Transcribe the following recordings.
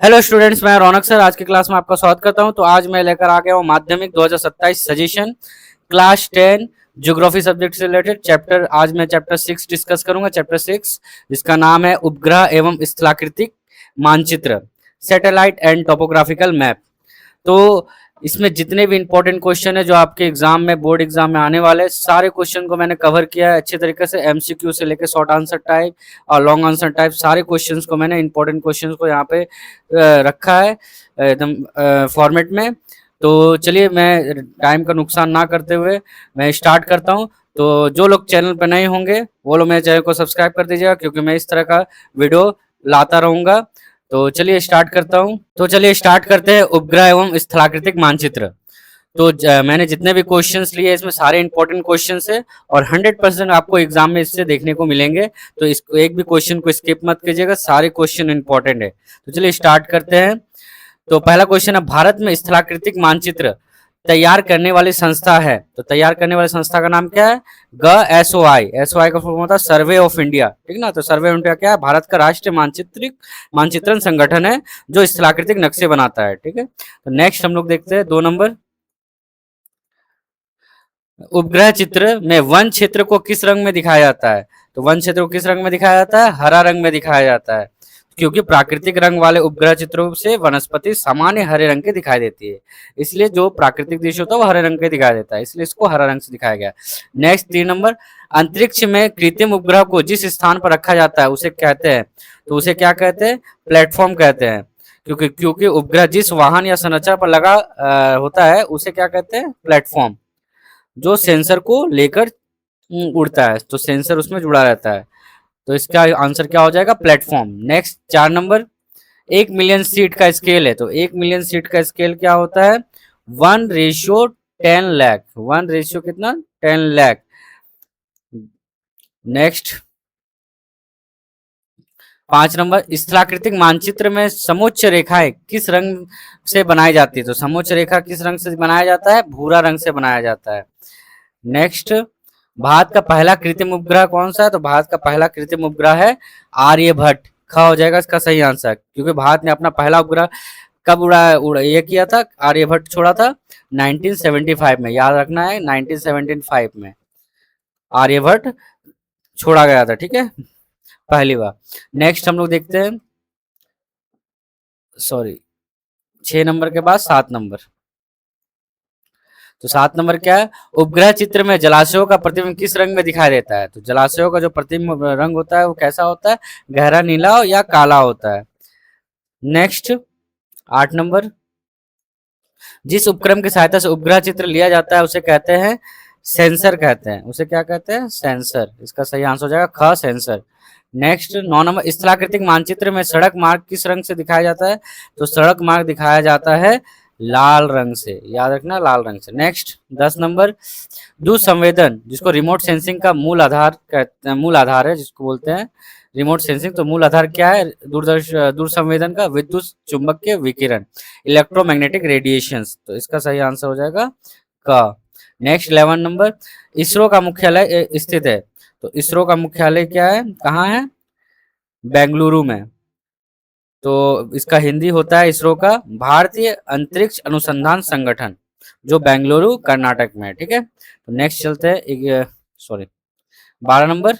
Hello students, मैं रौनक sir आज की क्लास में आपका स्वागत करता हूं। तो आज मैं लेकर आ गया हूं माध्यमिक 2027 सजेशन क्लास 10 ज्योग्राफी सब्जेक्ट से रिलेटेड चैप्टर। आज मैं चैप्टर 6 डिस्कस करूंगा। चैप्टर 6 जिसका नाम है उपग्रह एवं स्थलाकृतिक मानचित्र, सैटेलाइट एंड टोपोग्राफिकल मैप। तो इसमें जितने भी इंपॉर्टेंट क्वेश्चन है जो आपके एग्जाम में, बोर्ड एग्जाम में आने वाले, सारे क्वेश्चन को मैंने कवर किया है अच्छे तरीके से। एमसीक्यू से लेकर शॉर्ट आंसर टाइप और लॉन्ग आंसर टाइप सारे क्वेश्चंस को मैंने, इंपॉर्टेंट क्वेश्चंस को यहाँ पे रखा है एकदम फॉर्मेट में। तो चलिए, मैं टाइम का नुकसान ना करते हुए मैं स्टार्ट करता हूँ। तो जो लोग चैनल पर नए होंगे वो लोग मेरे चैनल को सब्सक्राइब कर दीजिएगा, क्योंकि मैं इस तरह का वीडियो लाता रहूंगा। तो चलिए स्टार्ट करता हूँ। तो चलिए स्टार्ट करते हैं उपग्रह एवं स्थलाकृतिक मानचित्र। तो मैंने जितने भी क्वेश्चंस लिए इसमें सारे इंपॉर्टेंट क्वेश्चंस है और 100% आपको एग्जाम में इससे देखने को मिलेंगे। तो इसको एक भी क्वेश्चन को स्किप मत कीजिएगा, सारे क्वेश्चन इंपॉर्टेंट है। तो चलिए स्टार्ट करते हैं। तो पहला क्वेश्चन है, भारत में स्थलाकृतिक मानचित्र तैयार करने वाली संस्था है। तो तैयार करने वाली संस्था का नाम क्या है? GSOI। एसओआई का फुल फॉर्म होता है सर्वे ऑफ इंडिया, ठीक ना। तो सर्वे ऑफ इंडिया क्या है? भारत का राष्ट्रीय मानचित्रण संगठन है जो स्थलाकृतिक नक्शे बनाता है, ठीक है। तो नेक्स्ट हम लोग देखते हैं 2 नंबर। उपग्रह चित्र में वन क्षेत्र को किस रंग में दिखाया जाता है? तो वन क्षेत्र को किस रंग में दिखाया जाता है? हरा रंग में दिखाया जाता है, क्योंकि प्राकृतिक रंग वाले उपग्रह चित्रों से वनस्पति सामान्य हरे रंग के दिखाई देती है। इसलिए जो प्राकृतिक दृश्य होता है वो हरे रंग के दिखाई देता है, इसलिए इसको हरा रंग से दिखाया गया। नेक्स्ट 3 नंबर, अंतरिक्ष में कृत्रिम उपग्रह को जिस स्थान पर रखा जाता है उसे कहते हैं? तो उसे क्या कहते हैं? प्लेटफॉर्म कहते हैं। क्योंकि उपग्रह जिस वाहन या संरचना पर लगा होता है उसे क्या कहते हैं? प्लेटफॉर्म। जो सेंसर को लेकर उड़ता है, तो सेंसर उसमें जुड़ा रहता है। तो इसका आंसर क्या हो जाएगा? Platform. Next 4 number, 1 million seat का स्केल है। तो 1 मिलियन सीट का स्केल क्या होता है? 1:10 लाख। 1 कितना? 10 लाख। नेक्स्ट 5 नंबर, स्थलाकृतिक मानचित्र में समोच्च रेखाएं किस रंग से बनाई जाती है? तो समोच्च रेखा किस रंग से बनाया जाता है? भूरा रंग से बनाया जाता है। नेक्स्ट, भारत का पहला कृत्रिम उपग्रह कौन सा है? तो भारत का पहला कृत्रिम उपग्रह है आर्यभट्ट। ख हो जाएगा इसका सही आंसर, क्योंकि भारत ने अपना पहला उपग्रह कब उड़ा ये किया था? आर्यभट्ट छोड़ा था 1975 में, याद रखना है 1975 में आर्यभट्ट छोड़ा गया था, ठीक है, पहली बार। नेक्स्ट हम लोग देखते हैं, सॉरी, 6 नंबर के बाद 7 नंबर। तो 7 नंबर क्या है? उपग्रह चित्र में जलाशयों का प्रतिबिंब किस रंग में दिखाई देता है? तो जलाशयों का जो प्रतिबिंब रंग होता है वो कैसा होता है? गहरा नीला या काला होता है। नेक्स्ट 8 नंबर, जिस उपकरण की सहायता से उपग्रह चित्र लिया जाता है उसे कहते हैं? सेंसर कहते हैं। उसे क्या कहते हैं? सेंसर। इसका सही आंसर हो जाएगा ख, सेंसर। नेक्स्ट 9 नंबर, स्थलाकृतिक मानचित्र में सड़क मार्ग किस रंग से दिखाया जाता है? तो सड़क मार्ग दिखाया जाता है लाल रंग से, याद रखना, लाल रंग से। नेक्स्ट 10 नंबर, दूर संवेदन जिसको रिमोट सेंसिंग का मूल आधार है जिसको बोलते हैं रिमोट सेंसिंग। तो मूल आधार क्या है दूर संवेदन का? विद्युत चुंबकीय विकिरण, इलेक्ट्रोमैग्नेटिक रेडिएशंस। तो इसका सही आंसर हो जाएगा क। नेक्स्ट 11 नंबर, इसरो का मुख्यालय स्थित है। तो इसरो का मुख्यालय क्या है, कहाँ है? बेंगलुरु में। तो इसका हिंदी होता है इसरो का भारतीय अंतरिक्ष अनुसंधान संगठन, जो बेंगलुरु कर्नाटक में है, ठीक है। तो नेक्स्ट चलते हैं, सॉरी, 12 नंबर।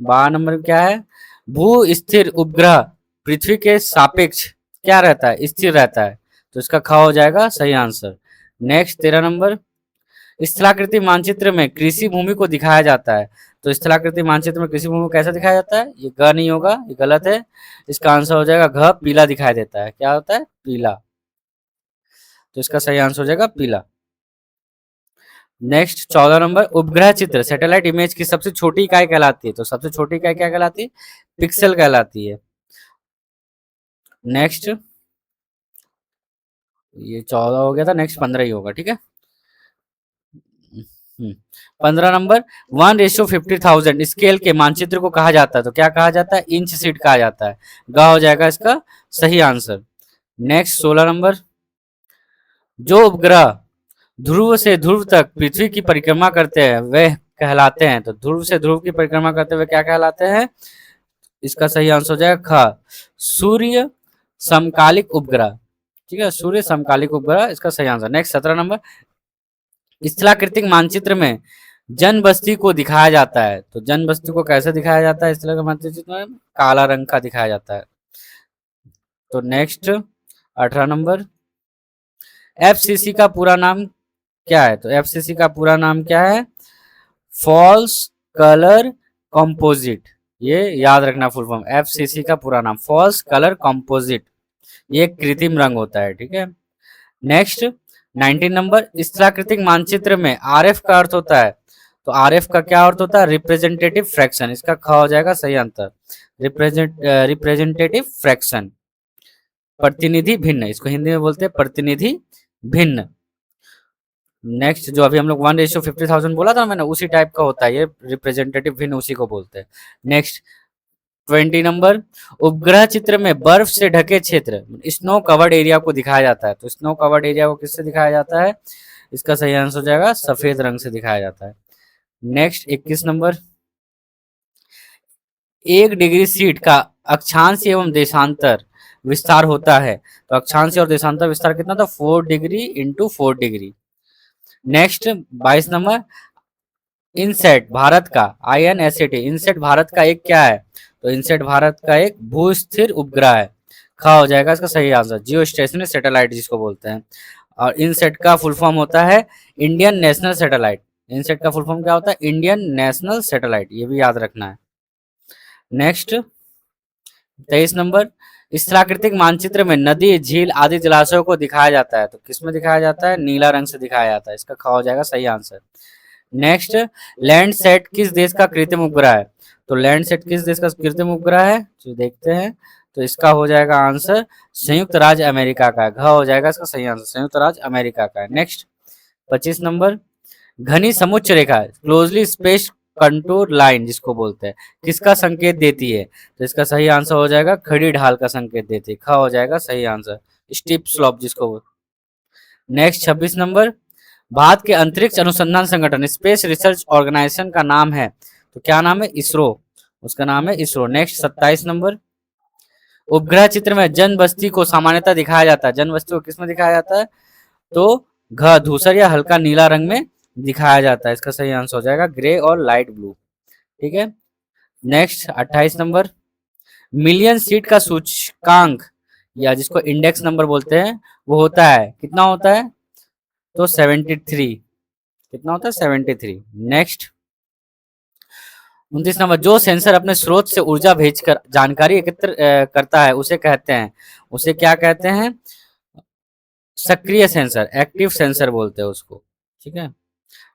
12 नंबर क्या है? भू स्थिर उपग्रह पृथ्वी के सापेक्ष क्या रहता है? स्थिर रहता है। तो इसका ख हो जाएगा सही आंसर। नेक्स्ट 13 नंबर, स्थलाकृति मानचित्र में कृषि भूमि को दिखाया जाता है। तो स्थलाकृति मानचित्र में कृषि भूमि को कैसा दिखाया जाता है? ये ग नहीं होगा, ये गलत है। इसका आंसर हो जाएगा घ, पीला दिखाई देता है। क्या होता है? पीला। तो इसका सही आंसर हो जाएगा पीला। नेक्स्ट 14 नंबर, उपग्रह चित्र सैटेलाइट इमेज की सबसे छोटी इकाई कहलाती है। तो सबसे छोटी इकाई क्या कहलाती है? पिक्सल कहलाती है। नेक्स्ट, ये 14 हो गया था, नेक्स्ट 15 ही होगा, ठीक है। 15 नंबर, 1:50,000 स्केल के मानचित्र को कहा जाता है। तो क्या कहा जाता है? इंच सीट कहा जाता है। ग हो जाएगा इसका सही आंसर। नेक्स्ट 16 नंबर, जो उपग्रह ध्रुव से ध्रुव तक पृथ्वी की परिक्रमा करते हैं वह कहलाते हैं। तो ध्रुव से ध्रुव की परिक्रमा करते हुए क्या कहलाते हैं? इसका सही आंसर हो जाएगा ख, सूर्य समकालिक उपग्रह। ठीक है, सूर्य समकालिक उपग्रह इसका सही आंसर। नेक्स्ट 17 नंबर, स्थलाकृतिक मानचित्र में जन बस्ती को दिखाया जाता है, तो जन बस्ती को कैसे दिखाया जाता है इस तरह का मानचित्र में? काला रंग का दिखाया जाता है। तो नेक्स्ट 18 नंबर, एफसीसी का पूरा नाम क्या है? तो एफसीसी का पूरा नाम क्या है? False colour composite. ये याद रखना फुल फॉर्म, एफसीसी का पूरा नाम फॉल्स कलर कंपोजिट। ये कृत्रिम रंग होता है। ठीक है, नेक्स्ट 19 नंबर, स्थलाकृतिक मानचित्र में आरएफ का अर्थ होता है, तो आरएफ का क्या अर्थ होता है? Representative fraction. इसका ख हो जाएगा सही आंसर, रिप्रेजेंटेटिव फ्रैक्शन, प्रतिनिधि भिन्न, इसको हिंदी में बोलते हैं प्रतिनिधि भिन्न। नेक्स्ट जो अभी हम लोग 1:50,000 बोला था मैंने, उसी टाइप का होता है ये, रिप्रेजेंटेटिव भिन्न उसी को बोलते हैं। नेक्स्ट 20 नंबर, उपग्रह चित्र में बर्फ से ढके क्षेत्र, स्नो कवर्ड एरिया को दिखाया जाता है, तो स्नो कवर्ड एरिया को किससे दिखाया जाता है? इसका सही आंसर हो जाएगा सफेद रंग से दिखाया जाता है। नेक्स्ट 21 नंबर, 1 डिग्री शीट का अक्षांश एवं देशांतर विस्तार होता है, तो अक्षांश और देशांतर विस्तार कितना था? 4 degree into 4 degree. Next 22 number, INSAT Bharat का, INSAT, इनसेट भारत का एक क्या है? तो इनसेट भारत का एक भू-स्थिर उपग्रह है। ख हो जाएगा इसका सही आंसर, जियो स्टेशनरी सैटेलाइट जिसको बोलते हैं। और इनसेट का फुल फॉर्म होता है इंडियन नेशनल सैटेलाइट। इनसेट का फुल फॉर्म क्या होता है? इंडियन नेशनल सैटेलाइट, ये भी याद रखना है। नेक्स्ट 23 नंबर, स्थलाकृतिक मानचित्र में नदी, झील आदि जलाशयों को दिखाया जाता है, तो किसमें दिखाया जाता है? नीला रंग से दिखाया जाता है। इसका ख हो जाएगा सही आंसर। नेक्स्ट, लैंडसेट किस देश का कृत्रिम उपग्रह है? तो लैंडसेट किस देश का कृत्रिम उपग्रह है, जो देखते हैं, तो इसका हो जाएगा आंसर संयुक्त राज्य अमेरिका का है। घ हो जाएगा इसका सही आंसर, संयुक्त राज्य अमेरिका का है। नेक्स्ट 25 नंबर, घनी समुच्च रेखा, क्लोजली स्पेस कंटूर लाइन जिसको बोलते हैं, किसका संकेत देती है? तो इसका सही आंसर हो जाएगा खड़ी ढाल का संकेत देती है। ख हो जाएगा सही आंसर, स्टीप स्लोप जिसको। नेक्स्ट 26 नंबर, भारत के अंतरिक्ष अनुसंधान संगठन स्पेस रिसर्च ऑर्गेनाइजेशन का नाम है, तो क्या नाम है? इसरो, उसका नाम है इसरो। नेक्स्ट 27 नंबर, उपग्रह चित्र में जन बस्ती को सामान्यतः दिखाया जाता है, जन बस्ती को किसमें दिखाया जाता है? तो घ धूसर या हल्का नीला रंग में दिखाया जाता है। इसका सही आंसर हो जाएगा ग्रे और लाइट ब्लू। ठीक है, नेक्स्ट 28 नंबर, मिलियन सीट का सूचकांक या जिसको इंडेक्स नंबर बोलते हैं, वो होता है कितना होता है? तो 73। कितना होता है? 73। नेक्स्ट 29 नंबर, जो सेंसर अपने स्रोत से ऊर्जा भेजकर जानकारी एकत्र करता है उसे कहते हैं, उसे क्या कहते हैं? सक्रिय सेंसर, एक्टिव सेंसर बोलते हैं उसको। ठीक है,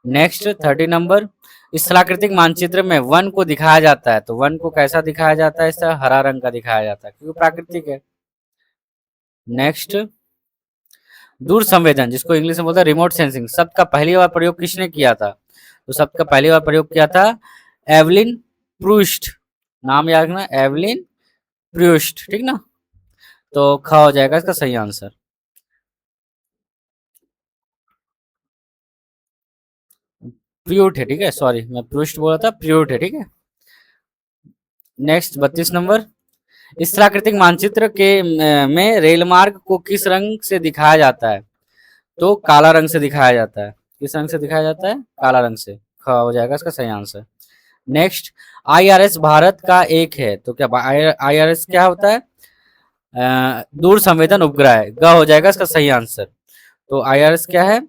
नेक्स्ट 30 नंबर, स्थलाकृतिक मानचित्र में वन को दिखाया जाता है, तो वन को कैसा दिखाया जाता है? इस तरह हरा रंग का दिखाया जाता है क्योंकि प्राकृतिक है। नेक्स्ट, दूर संवेदन जिसको इंग्लिश में बोलते हैं रिमोट सेंसिंग, शब्द का पहली बार प्रयोग किसने किया था? तो शब्द का पहली बार प्रयोग किया था एवलिन प्रूस्ट, नाम याद रखना एवलिन प्रूस्ट। ठीक ना, तो ख हो जाएगा इसका सही आंसर। प्रूट है, ठीक है, सॉरी मैं प्रूस्ट बोला था, प्रूट है। ठीक है, नेक्स्ट 32 नंबर, स्थलाकृतिक मानचित्र के में रेल मार्ग को किस रंग से दिखाया जाता है? तो काला रंग से दिखाया जाता है। किस रंग से दिखाया जाता है? काला रंग से। ख हो जाएगा इसका सही आंसर। नेक्स्ट, IRS भारत का एक है, तो क्या IRS क्या होता है? दूर संवेदन उपग्रह है। ग हो जाएगा इसका सही आंसर। तो IRS क्या है?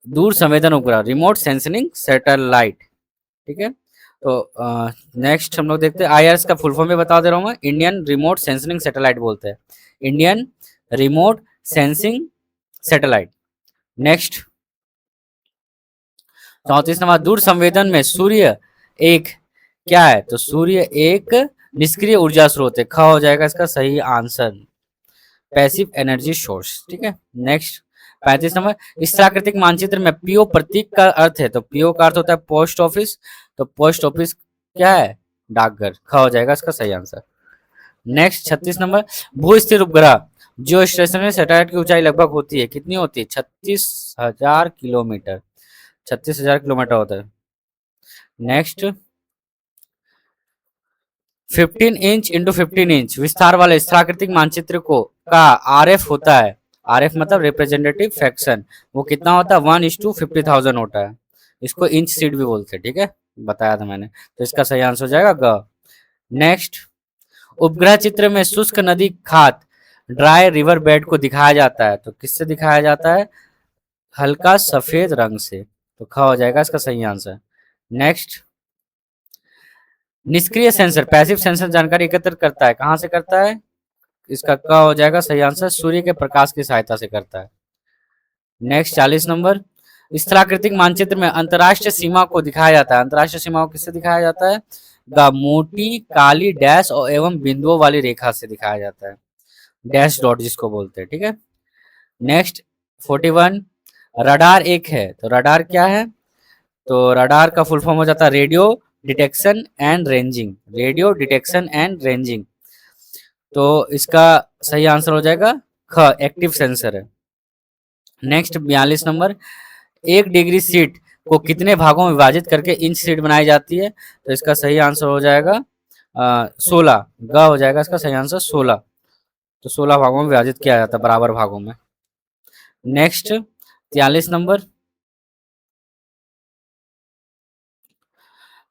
दूर संवेदन उपग्रह, रिमोट सेंसिंग सैटेलाइट। ठीक है, तो नेक्स्ट हम लोग देखते हैं, IRS का फुल फॉर्म भी बता दे रहा हूँ मैं, इंडियन रिमोट सेंसिंग सैटेलाइट बोलते हैं, Indian remote sensing satellite. Next 34 number, दूर संवेदन में सूर्य एक क्या है? तो सूर्य एक निष्क्रिय ऊर्जा स्रोत है। ख हो जाएगा इसका सही आंसर, पैसिव एनर्जी सोर्स। ठीक है, नेक्स्ट 35 नंबर, इस प्राकृतिक मानचित्र में पीओ प्रतीक का अर्थ है, तो पीओ का अर्थ होता है पोस्ट ऑफिस, तो पोस्ट ऑफिस क्या है? डाकघर। ख हो जाएगा इसका सही आंसर। नेक्स्ट 36 नंबर, भू स्थिर उपग्रह जो स्टेशनरी सैटेलाइट की ऊंचाई लगभग होती है, कितनी होती है? 36,000 किलोमीटर, 36,000 किलोमीटर होता है। नेक्स्ट 15 इंच इंटू 15 इंच विस्तार वाले स्थलाकृतिक मानचित्र को का आरएफ होता है। आरएफ मतलब रिप्रेजेंटेटिव फ्रैक्शन, वो कितना होता है 1:50,000 होता है। इसको इंच सीट भी बोलते हैं, ठीक है, बताया था मैंने। तो इसका सही आंसर हो जाएगा ग। नेक्स्ट, उपग्रह चित्र में शुष्क नदी खात ड्राई रिवर बेड को दिखाया जाता है, तो किससे दिखाया जाता है? हल्का सफेद रंग से। तो ख हो जाएगा इसका सही आंसर। नेक्स्ट, निष्क्रिय सेंसर पैसिव सेंसर जानकारी एकत्र करता है, कहां से करता है? इसका क हो जाएगा सही आंसर, सूर्य के प्रकाश की सहायता से करता है। नेक्स्ट 40 नंबर, स्थलाकृतिक मानचित्र में अंतरराष्ट्रीय सीमा को दिखाया जाता है। अंतरराष्ट्रीय सीमा को किससे दिखाया जाता है? मोटी काली डैश और एवं बिंदुओं वाली रेखा से दिखाया जाता है, डैश डॉट जिसको बोलते हैं, ठीक है। नेक्स्ट 41, रडार एक है, तो रडार क्या है? तो रडार का फुल फॉर्म हो जाता है radio detection and ranging, radio detection and ranging. तो इसका सही आंसर हो जाएगा ख, एक्टिव सेंसर है। नेक्स्ट 42 नंबर, 1 डिग्री सीट को कितने भागों में विभाजित करके इंच सीट बनाई जाती है? तो इसका सही आंसर हो जाएगा 16, ग हो जाएगा इसका सही आंसर 16। तो 16 भागों में विभाजित किया जाता है, बराबर भागों में। नेक्स्ट 43 नंबर,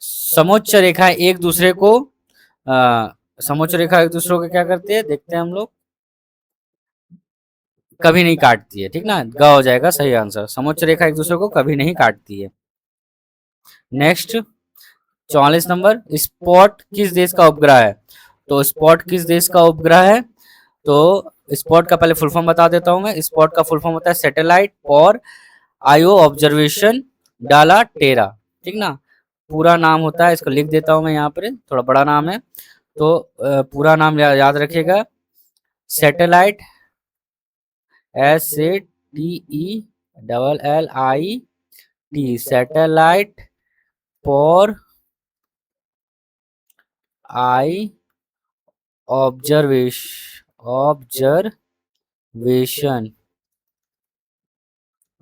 समोच्च रेखा एक दूसरे को समोच्च रेखा एक दूसरे को क्या करती है, देखते हैं हम लोग, कभी नहीं काटती है, ठीक ना, ग हो जाएगा सही आंसर, समोच्च रेखा एक दूसरे को कभी नहीं काटती है। नेक्स्ट 44 नंबर, स्पॉट किस देश का उपग्रह है? तो स्पॉट किस देश का उपग्रह है? तो स्पॉट का पहले फुल फॉर्म बता देता हूं मैं। स्पॉट का फुल फॉर्म होता है सैटेलाइट फॉर आईओ ऑब्जर्वेशन डाला टेरा, ठीक ना। पूरा नाम होता है, इसको लिख देता हूं मैं यहाँ पर, थोड़ा बड़ा नाम है, तो पूरा नाम याद रखिएगा, satellite SATELLIT, satellite for I observation,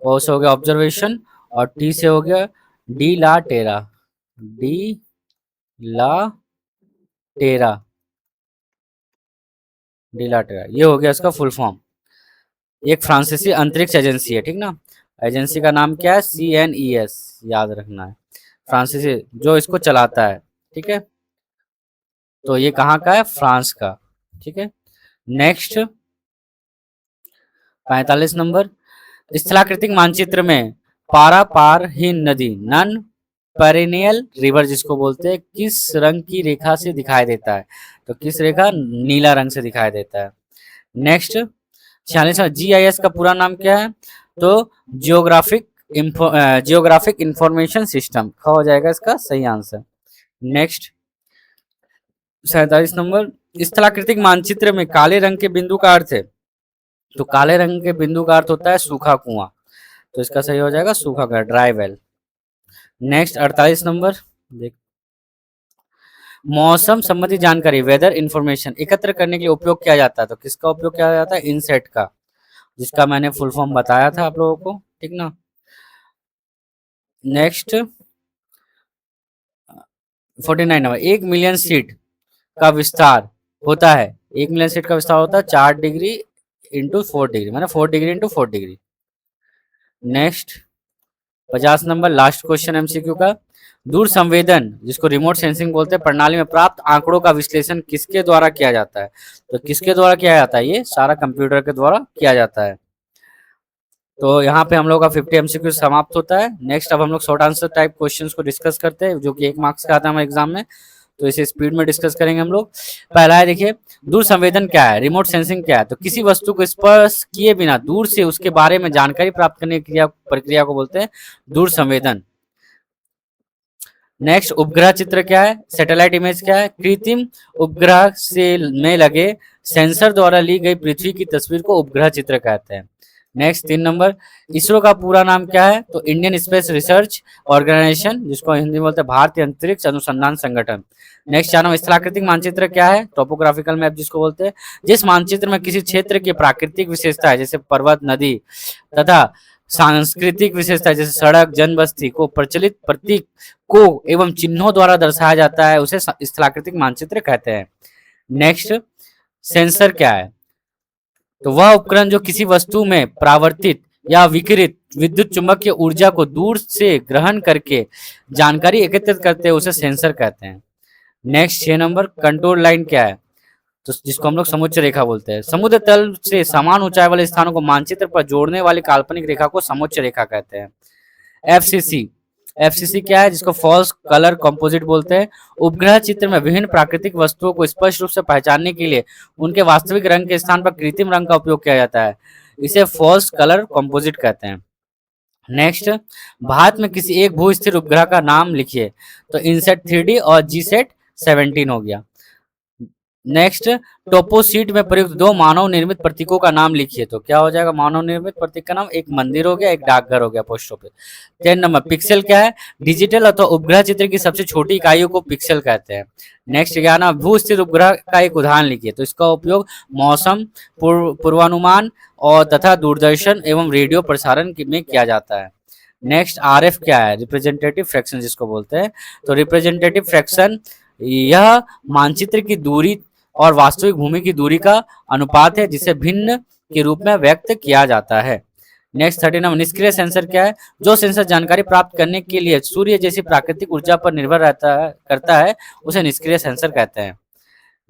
O से हो गया ऑब्जर्वेशन, और टी से हो गया डी ला टेरा, डी ला टेरा, डी ला टेरा, ये हो गया इसका फुल फॉर्म। एक फ्रांसीसी अंतरिक्ष एजेंसी है, ठीक ना। एजेंसी का नाम क्या है? CNES, याद रखना है, फ्रांसीसी जो इसको चलाता है, ठीक है। तो ये कहाँ का है? फ्रांस का, ठीक है। नेक्स्ट 45 नंबर, स्थलाकृतिक मानचित्र में पारापारहीन नदी नन पेरिनियल रिवर जिसको बोलते हैं, किस रंग की रेखा से दिखाई देता है? तो किस रेखा? नीला रंग से दिखाई देता है। नेक्स्ट 46, GIS का पूरा नाम क्या है? तो जियोग्राफिक इंफॉर्मेशन सिस्टम, हो जाएगा इसका सही आंसर। नेक्स्ट 47 नंबर, स्थलाकृतिक मानचित्र में काले रंग के बिंदु का अर्थ है? तो काले रंग के बिंदु का अर्थ होता है सूखा कुआं, तो इसका सही हो जाएगा सूखा कुआं, ड्राई वेल। नेक्स्ट 48 नंबर, देख, मौसम संबंधी जानकारी वेदर इंफॉर्मेशन एकत्र करने के लिए उपयोग किया जाता है, तो किसका उपयोग किया जाता है? इनसेट का, जिसका मैंने फुल फॉर्म बताया था आप लोगों को, ठीक ना। नेक्स्ट 49 नंबर, 1 मिलियन सीट का विस्तार होता है, 1 मिलियन सीट का विस्तार होता है 4 डिग्री इंटू 4 डिग्री, मैंने 4 degree into 4 degree. Next 50 number, last question MCQ का, दूर संवेदन जिसको रिमोट सेंसिंग बोलते हैं प्रणाली में प्राप्त आंकड़ों का विश्लेषण किसके द्वारा किया जाता है? तो किसके द्वारा किया जाता है? ये सारा कंप्यूटर के द्वारा किया जाता है। तो यहाँ पे हम लोग का 50 MCQ समाप्त होता है। नेक्स्ट अब हम लोग शॉर्ट आंसर टाइप क्वेश्चंस को डिस्कस करते हैं, जो कि 1 मार्क्स का आता है हमारे एग्जाम में, तो इसे स्पीड में डिस्कस करेंगे हम लोग। पहला है, देखिए, दूर संवेदन क्या है? रिमोट सेंसिंग क्या है? तो किसी वस्तु को स्पर्श किए बिना दूर से उसके बारे में जानकारी प्राप्त करने की प्रक्रिया को बोलते हैं दूर संवेदन। नेक्स्ट, उपग्रह चित्र क्या है? सैटेलाइट इमेज क्या है? कृत्रिम उपग्रह से में लगे सेंसर द्वारा ली गई पृथ्वी की तस्वीर को उपग्रह चित्र कहते हैं। नेक्स्ट 3 नंबर, इसरो का पूरा नाम क्या है? तो इंडियन स्पेस रिसर्च ऑर्गेनाइजेशन, जिसको हिंदी में बोलते हैं भारतीय अंतरिक्ष अनुसंधान संगठन। नेक्स्ट 4 नंबर, स्थलाकृतिक मानचित्र क्या है? टोपोग्राफिकल मैप जिसको बोलते हैं, जिस मानचित्र में किसी क्षेत्र की प्राकृतिक विशेषता है जैसे पर्वत, नदी तथा सांस्कृतिक विशेषता जैसे सड़क, जनबस्ती को प्रचलित प्रतीक को एवं चिन्हों द्वारा दर्शाया जाता है, उसे स्थलाकृतिक मानचित्र कहते हैं। नेक्स्ट, सेंसर क्या है? तो वह उपकरण जो किसी वस्तु में परावर्तित या विकिरित विद्युत चुंबकीय ऊर्जा को दूर से ग्रहण करके जानकारी एकत्रित करते हैं, उसे सेंसर कहते हैं। नेक्स्ट 6 नंबर, कंट्रोल लाइन क्या है? तो जिसको हम लोग समुच्च रेखा बोलते हैं। समुद्र तल से समान ऊंचाई वाले स्थानों को मानचित्र पर जोड़ने वाली काल्पनिक रेखा को समुच्च रेखा कहते हैं। एफसीसी, एफसीसी क्या है? जिसको फॉल्स कलर कंपोजिट बोलते हैं। उपग्रह चित्र में विभिन्न प्राकृतिक वस्तुओं को स्पष्ट रूप से पहचानने के लिए उनके वास्तविक रंग के स्थान पर कृत्रिम रंग का उपयोग किया जाता है, इसे फॉल्स कलर कंपोजिट कहते हैं। नेक्स्ट, भारत में किसी एक भू स्थिर उपग्रह का नाम लिखिए। तो इनसेट 3D और जीसेट 17 हो गया। नेक्स्ट, टोपोसीट में प्रयुक्त दो मानव निर्मित प्रतीकों का नाम लिखिए। तो क्या हो जाएगा मानव निर्मित प्रतीक का नाम? एक मंदिर हो गया, एक डाकघर हो गया, पोस्ट ऑफिस। 10 नंबर, पिक्सल क्या है? डिजिटल अथवा उपग्रह चित्र की सबसे छोटी इकाइयों को पिक्सल कहते हैं। नेक्स्ट, क्या ना, भू स्थिर उपग्रह का एक उदाहरण लिखिए। तो इसका उपयोग मौसम पूर्वानुमान और तथा दूरदर्शन एवं रेडियो प्रसारण में किया जाता है। नेक्स्ट, आरएफ क्या है? रिप्रेजेंटेटिव फ्रैक्शन जिसको बोलते हैं। तो रिप्रेजेंटेटिव फ्रैक्शन यह मानचित्र की दूरी और वास्तविक भूमि की दूरी का अनुपात है, जिसे भिन्न के रूप में व्यक्त किया जाता है। नेक्स्ट 13 नंबर, निष्क्रिय सेंसर क्या है? जो सेंसर जानकारी प्राप्त करने के लिए सूर्य जैसी प्राकृतिक ऊर्जा पर निर्भर करता है, उसे निष्क्रिय सेंसर कहते हैं।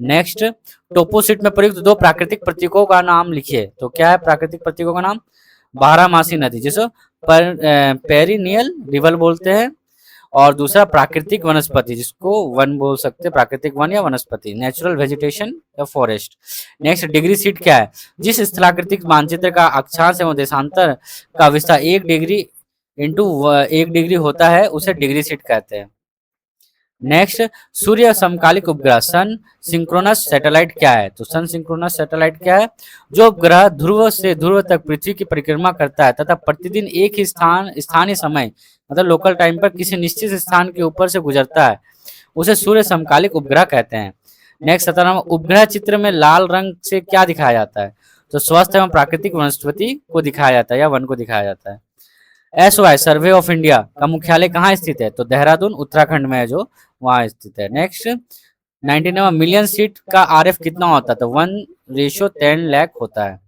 नेक्स्ट, टोपोसिट में प्रयुक्त दो प्राकृतिक प्रतीकों का नाम लिखिए। तो क्या है प्राकृतिक प्रतीकों का नाम? बारहमासी नदी जिसको पेरिनियल रिवर बोलते हैं, और दूसरा प्राकृतिक वनस्पति जिसको वन बोल सकते हैं, प्राकृतिक वन या वनस्पति, नेचुरल वेजिटेशन या फॉरेस्ट। नेक्स्ट, डिग्री सीट क्या है? जिस स्थलाकृतिक मानचित्र का अक्षांश एवं देशांतर का विस्तार 1 डिग्री इंटू 1 डिग्री होता है, उसे डिग्री सीट कहते हैं। नेक्स्ट, सूर्य समकालिक उपग्रह सन सिंक्रोनस सैटेलाइट क्या है? तो सन सिंक्रोनस सैटेलाइट क्या है? जो उपग्रह ध्रुव से ध्रुव तक पृथ्वी की परिक्रमा करता है तथा प्रतिदिन एक ही स्थानीय समय मतलब लोकल टाइम पर किसी निश्चित स्थान के ऊपर से गुजरता है, उसे सूर्य समकालिक उपग्रह कहते हैं। नेक्स्ट 17 नंबर, उपग्रह चित्र में लाल रंग से क्या दिखाया जाता है? तो स्वस्थ एवं प्राकृतिक वनस्पति को दिखाया जाता है या वन को दिखाया जाता है। एसवाई सर्वे ऑफ इंडिया का मुख्यालय कहाँ स्थित है? तो देहरादून उत्तराखंड में है, जो वहां स्थित है। नेक्स्ट 19 नंबर, मिलियन सीट का आरएफ कितना होता है? तो 1:10 लाख होता है।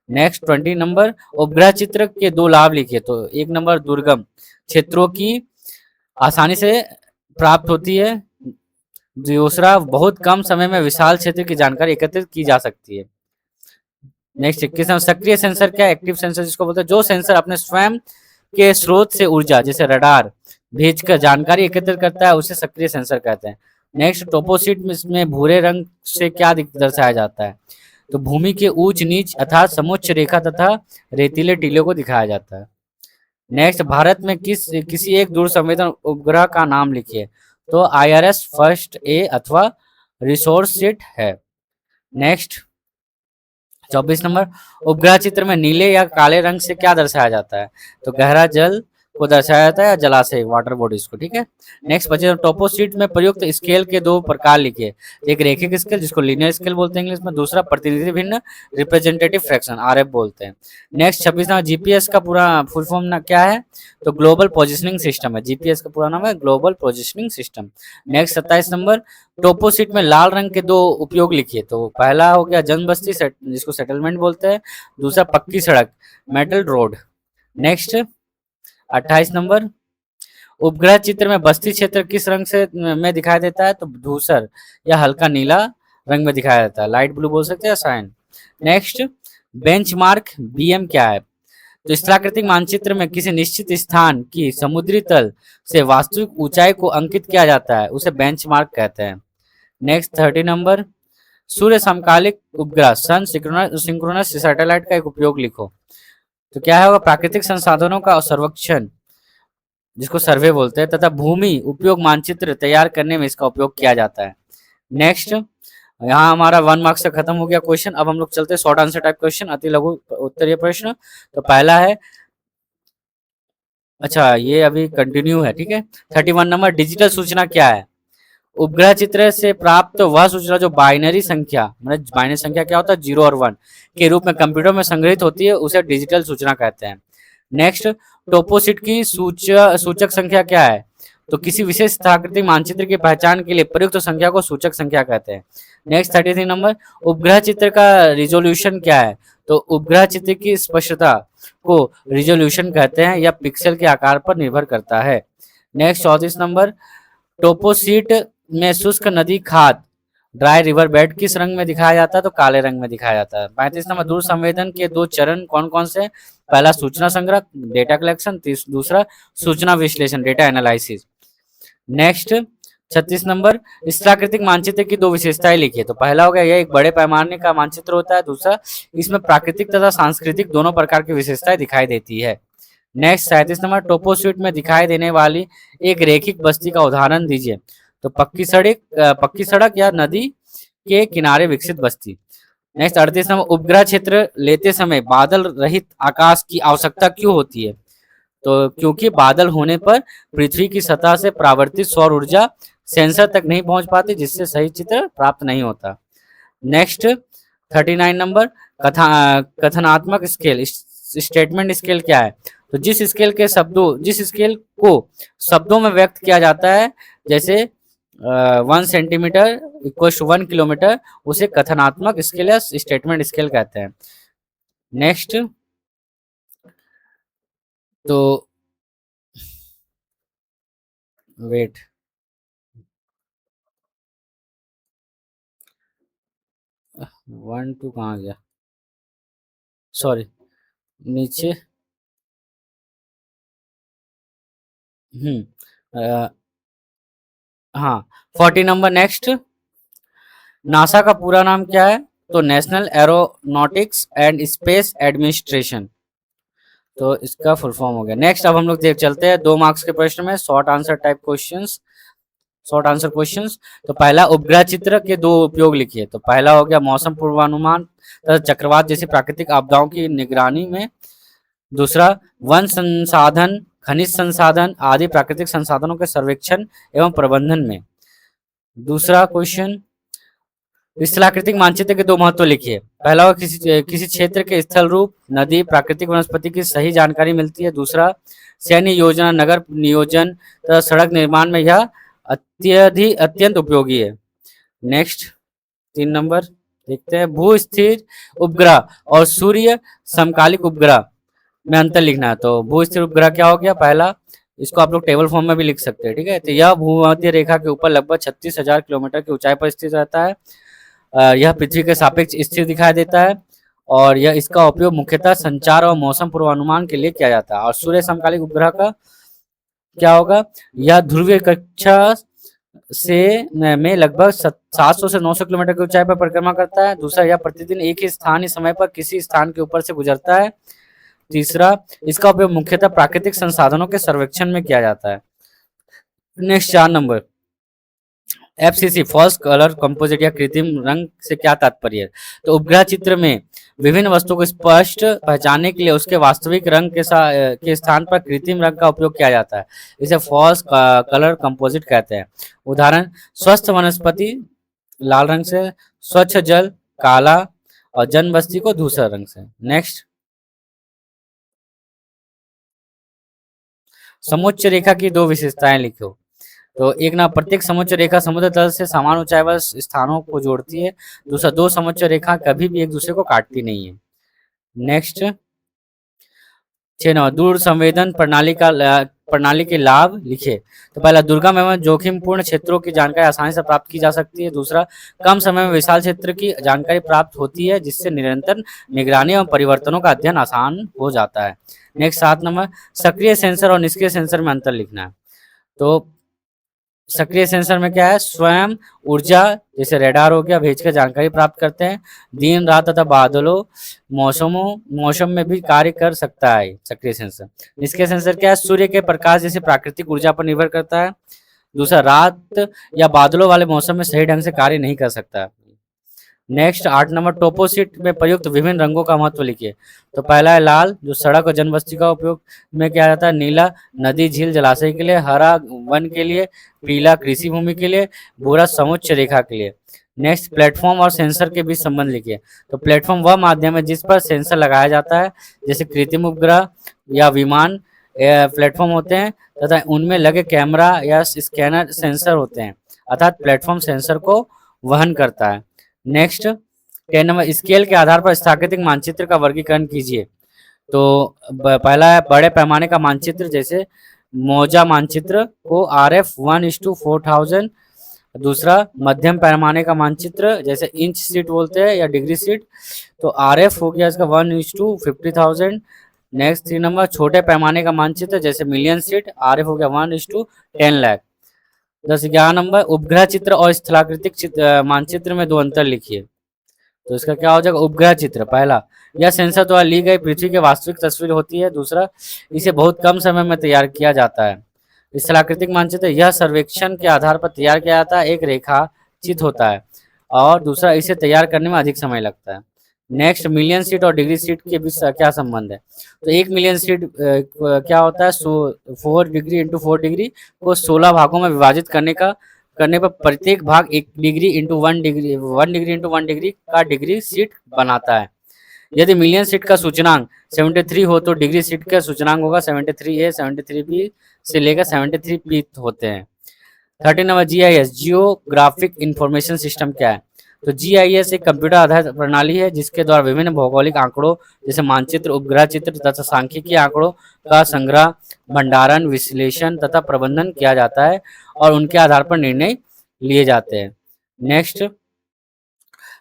नेक्स्ट 20 नंबर, उपग्रह चित्र के दो लाभ लिखिए। तो 1 नंबर, दुर्गम क्षेत्रों की आसानी से प्राप्त होती है। दूसरा, बहुत कम समय में विशाल क्षेत्र की जानकारी एकत्रित की जा सकती है। नेक्स्ट 21 नंबर, सक्रिय सेंसर क्या है? एक्टिव सेंसर जिसको बोलते हैं, जो सेंसर अपने स्वयं के स्रोत से ऊर्जा जैसे रडार भेजकर जानकारी एकत्रित करता है, उसे सक्रिय सेंसर कहते हैं। नेक्स्ट, टोपोसीट में भूरे रंग से क्या दर्शाया जाता है? तो भूमि के ऊंच नीच अर्थात समुच्च रेखा तथा रेतीले टीलों को दिखाया जाता है। नेक्स्ट, भारत में किसी एक दूर संवेदन उपग्रह का नाम लिखिए। तो IRS फर्स्ट ए अथवा रिसोर्स सेट है। नेक्स्ट 24 नंबर, उपग्रह चित्र में नीले या काले रंग से क्या दर्शाया जाता है? तो गहरा जल को दर्शाया जाता है या जलाशय वाटर बॉडीज को, ठीक है। नेक्स्ट 25, टोपोसीट में प्रयुक्त स्केल के दो प्रकार लिखिए। एक रेखिक स्केल जिसको लीनियर स्केल बोलते हैं इंग्लिश में, दूसरा प्रतिनिधि भिन्न रिप्रेजेंटेटिव फ्रैक्शन RF बोलते हैं। नेक्स्ट 26 नंबर, जीपीएस का पूरा फुल फॉर्म क्या है? तो ग्लोबल पोजिशनिंग सिस्टम है। जीपीएस का पूरा नाम है global positioning system. Next 27 number, toposheet में लाल रंग के दो उपयोग लिखिए। तो पहला हो गया जनबस्ती जिसको सेटलमेंट बोलते हैं, दूसरा पक्की सड़क मेटल रोड। नेक्स्ट 28 नंबर, उपग्रह चित्र में बस्ती क्षेत्र किस रंग से में दिखाई देता है? तो धूसर या हल्का नीला रंग में दिखाया जाता है, लाइट ब्लू बोल सकते हैं, साइन। नेक्स्ट बेंचमार्क BM क्या है? तो स्थलाकृतिक मानचित्र में किसी निश्चित स्थान की समुद्री तल से वास्तविक ऊंचाई को अंकित किया जाता है, उसे बेंचमार्क कहते हैं। नेक्स्ट 30 नंबर, सूर्य समकालिक उपग्रह सन सिंक्रोनस सैटेलाइट का एक उपयोग लिखो। तो क्या होगा? प्राकृतिक संसाधनों का सर्वेक्षण जिसको सर्वे बोलते हैं तथा भूमि उपयोग मानचित्र तैयार करने में इसका उपयोग किया जाता है। नेक्स्ट, यहाँ हमारा 1 मार्क्स से खत्म हो गया क्वेश्चन। अब हम लोग चलते हैं शॉर्ट आंसर टाइप क्वेश्चन, अति लघु उत्तरीय प्रश्न। तो पहला है, अच्छा ये अभी कंटिन्यू है, ठीक है। 31 नंबर, डिजिटल सूचना क्या है? उपग्रह चित्र से प्राप्त वह सूचना जो बाइनरी संख्या मतलब बाइनरी संख्या क्या होता है? 0 और 1 के रूप में कंप्यूटर में संग्रहित होती है, उसे डिजिटल सूचना कहते हैं। नेक्स्ट, टोपोसिट की सूचक संख्या क्या है? तो किसी विशेष स्थाकृतिक मानचित्र की पहचान के लिए प्रयुक्त संख्या को सूचक संख्या कहते हैं। नेक्स्ट 33 नंबर, उपग्रह चित्र का रिजोल्यूशन क्या है? तो उपग्रह चित्र की स्पष्टता को रिजोल्यूशन कहते हैं, या पिक्सल के आकार पर निर्भर करता है। नेक्स्ट 34 नंबर, टोपोसीट में शुष्क नदी खाद ड्राई रिवर बेड किस रंग में दिखाया जाता है? तो काले रंग में दिखाया जाता है। 35 नंबर, दूर संवेदन के दो चरण कौन कौन से? पहला सूचना संग्रह डेटा कलेक्शन, दूसरा सूचना विश्लेषण डेटा एनालिसिस। नेक्स्ट 36 नंबर, स्थलाकृतिक मानचित्र की दो विशेषताएं लिखिए। तो पहला हो गया, यह एक बड़े पैमाने का मानचित्र होता है। दूसरा, इसमें प्राकृतिक तथा सांस्कृतिक दोनों प्रकार की विशेषताएं दिखाई देती है। नेक्स्ट 37 नंबर, टोपोस्फीयर में दिखाई देने वाली एक रेखिक बस्ती का उदाहरण दीजिए। तो पक्की सड़क या नदी के किनारे विकसित बस्ती। नेक्स्ट 38 नंबर, उपग्रह क्षेत्र लेते समय बादल रहित आकाश की आवश्यकता क्यों होती है? तो क्योंकि बादल होने पर पृथ्वी की सतह से परावर्तित सौर ऊर्जा सेंसर तक नहीं पहुंच पाती, जिससे सही चित्र प्राप्त नहीं होता। नेक्स्ट 39 नंबर, कथनात्मक स्केल स्टेटमेंट स्केल क्या है? तो जिस स्केल को शब्दों में व्यक्त किया जाता है, जैसे 1 सेंटीमीटर इक्वल टू 1 किलोमीटर, उसे कथनात्मक स्केल या स्टेटमेंट स्केल कहते हैं। नेक्स्ट, तो वेट 1 2 कहाँ गया, सॉरी, नीचे। हम्म हाँ, 40 नंबर, नेक्स्ट, नासा का पूरा नाम क्या है? तो national aeronautics and space administration, तो इसका फुल फॉर्म हो गया। नेक्स्ट, अब हम लोग देख चलते हैं 2 मार्क्स के प्रश्न में, शॉर्ट आंसर क्वेश्चंस। तो पहला, उपग्रह चित्र के दो उपयोग लिखिए। तो पहला हो गया मौसम पूर्वानुमान तथा चक्रवात जैसी प्राकृतिक आपदाओं की निगरानी में। दूसरा, वन संसाधन, खनिज संसाधन आदि प्राकृतिक संसाधनों के सर्वेक्षण एवं प्रबंधन में। दूसरा क्वेश्चन, स्थलाकृतिक मानचित्र के दो महत्व लिखिए। पहला हो, किसी क्षेत्र के स्थल रूप, नदी, प्राकृतिक वनस्पति की सही जानकारी मिलती है। दूसरा, सैन्य योजना, नगर नियोजन तथा सड़क निर्माण में यह अत्यंत उपयोगी है। नेक्स्ट 3 नंबर देखते हैं, भू स्थिर उपग्रह और सूर्य समकालिक उपग्रह में अंतर लिखना है। तो भू स्थिर उपग्रह क्या हो गया? पहला, इसको आप लोग टेबल फॉर्म में भी लिख सकते हैं, ठीक है। तो यह भूमध्य रेखा के ऊपर लगभग 36,000 किलोमीटर की ऊंचाई पर स्थित रहता है। यह पृथ्वी के सापेक्ष स्थिर दिखाई देता है, और यह इसका उपयोग मुख्यतः संचार और मौसम पूर्वानुमान के लिए किया जाता है। और सूर्य समकालिक उपग्रह का क्या होगा? यह ध्रुवीय कक्षा से में लगभग 700 से 900 किलोमीटर की ऊंचाई पर परिक्रमा करता है। दूसरा, यह प्रतिदिन एक ही स्थानीय समय पर किसी स्थान के ऊपर से गुजरता है। तीसरा, इसका उपयोग मुख्यतः प्राकृतिक संसाधनों के सर्वेक्षण में किया जाता है। Next 4 number, FCC false colour composite या कृत्रिम रंग से क्या तात्पर्य है? तो उपग्रह चित्र में विभिन्न वस्तुओं को स्पष्ट पहचानने के लिए उसके वास्तविक रंग के स्थान पर कृत्रिम रंग का उपयोग किया जाता है। इसे फॉल्स कलर कंपोजिट कहते हैं। उदाहरण, स्वस्थ वनस्पति लाल रंग से, स्वच्छ जल काला, और जन बस्ती को धूसर रंग से। नेक्स्ट, समोच्च रेखा की दो विशेषताएं लिखो। तो एक ना, प्रत्येक समोच्च रेखा समुद्र तल से समान ऊंचाई वाले स्थानों को जोड़ती है। दूसरा, दो समोच्च रेखा कभी भी एक दूसरे को काटती नहीं है। नेक्स्ट 6 नंबर, दूर संवेदन प्रणाली के लाभ लिखे। तो पहला, दुर्गम एवं जोखिमपूर्ण क्षेत्रों की जानकारी आसानी से प्राप्त की जा सकती है। दूसरा, कम समय में विशाल क्षेत्र की जानकारी प्राप्त होती है, जिससे निरंतर निगरानी एवं परिवर्तनों का अध्ययन आसान हो जाता है। नेक्स्ट 7 नंबर, सक्रिय सेंसर और निष्क्रिय सेंसर में अंतर लिखना है। तो सक्रिय सेंसर में क्या है? स्वयं ऊर्जा, जैसे रेडार हो गया, भेजकर जानकारी प्राप्त करते हैं। दिन रात तथा बादलों मौसम में भी कार्य कर सकता है सक्रिय सेंसर। निष्क्रिय सेंसर क्या है? सूर्य के प्रकाश जैसे प्राकृतिक ऊर्जा पर निर्भर करता है। दूसरा, रात या बादलों वाले मौसम में सही ढंग से कार्य नहीं कर सकता। नेक्स्ट 8 नंबर, टोपोसिट में प्रयुक्त विभिन्न रंगों का महत्व लिखिए। तो पहला है लाल, जो सड़क और जनबस्ती का उपयोग में किया जाता है। नीला, नदी झील जलाशय के लिए। हरा, वन के लिए। पीला, कृषि भूमि के लिए। भूरा, समुच्च रेखा के लिए। नेक्स्ट, प्लेटफॉर्म और सेंसर के बीच संबंध लिखिए। तो प्लेटफॉर्म वह माध्यम है जिस पर सेंसर लगाया जाता है, जैसे कृत्रिम उपग्रह या विमान प्लेटफॉर्म होते हैं, तथा उनमें लगे कैमरा या स्कैनर सेंसर होते हैं, अर्थात प्लेटफॉर्म सेंसर को वहन करता है। नेक्स्ट, 10 नंबर, स्केल के आधार पर स्थाकृतिक मानचित्र का वर्गीकरण कीजिए। तो पहला है बड़े पैमाने का मानचित्र, जैसे मौजा मानचित्र को RF 1:4000। दूसरा, मध्यम पैमाने का मानचित्र जैसे इंच सीट बोलते हैं या डिग्री सीट, तो RF हो गया इसका 1:50,000। नेक्स्ट 3 नंबर, छोटे पैमाने का मानचित्र जैसे मिलियन सीट, RF हो गया 1:10 लाख। 11 नंबर, उपग्रह चित्र और स्थलाकृतिक मानचित्र में दो अंतर लिखिए। तो इसका क्या हो जाएगा, उपग्रह चित्र, पहला, यह सेंसर द्वारा ली गई पृथ्वी की वास्तविक तस्वीर होती है। दूसरा, इसे बहुत कम समय में तैयार किया जाता है। स्थलाकृतिक मानचित्र, यह सर्वेक्षण के आधार पर तैयार किया जाता है, एक रेखाचित होता है। और दूसरा, इसे तैयार करने में अधिक समय लगता है। नेक्स्ट, मिलियन सीट और डिग्री सीट के बीच क्या संबंध है। तो 1 मिलियन सीट क्या होता है, 4 डिग्री इंटू 4 डिग्री को 16 भागों में विभाजित करने पर प्रत्येक भाग 1 degree into 1 degree 1 degree into 1 degree का डिग्री सीट बनाता है। यदि मिलियन सीट का सूचनांक 73 हो तो डिग्री सीट का सूचनांक होगा 73A, 73B से लेकर 73P होते हैं। 13 number, GIS geographic information system क्या है। तो GIS एक कंप्यूटर आधारित प्रणाली है जिसके द्वारा विभिन्न भौगोलिक आंकड़ों जैसे मानचित्र, उपग्रह चित्र तथा सांख्यिकीय आंकड़ों का संग्रह, भंडारण, विश्लेषण तथा प्रबंधन किया जाता है और उनके आधार पर निर्णय लिए जाते हैं। नेक्स्ट,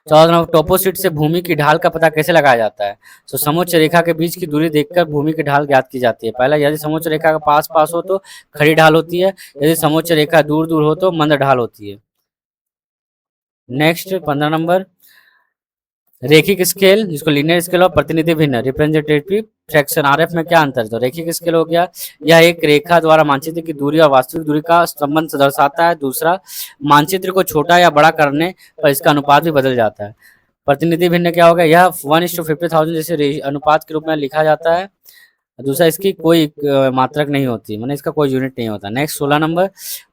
14 नंबर, टोपोशीट से भूमि की ढाल का पता कैसे लगाया जाता है। तो समोच्च रेखा के बीच की दूरी देखकर भूमि की ढाल ज्ञात की जाती है। पहला, यदि समोच्च रेखा का पास पास हो तो खड़ी ढाल होती है, यदि समोच्च रेखा दूर दूर हो तो मंद ढाल होती है। नेक्स्ट 15 नंबर, रेखिक स्केल जिसको लीनियर स्केल और प्रतिनिधि भिन्न रिप्रेजेंटेटिव फ्रैक्शन RF में क्या अंतर है। तो रेखिक स्केल हो गया, यह एक रेखा द्वारा मानचित्र की दूरी और वास्तविक दूरी का संबंध दर्शाता है। दूसरा, मानचित्र को छोटा या बड़ा करने पर इसका अनुपात भी बदल जाता है। प्रतिनिधि भिन्न क्या होगा, यह 1:50,000 जैसे अनुपात के रूप में लिखा जाता है। दूसरा, इसकी कोई मात्रक नहीं होती, माने इसका कोई यूनिट नहीं होता। नेक्स्ट 16 नंबर,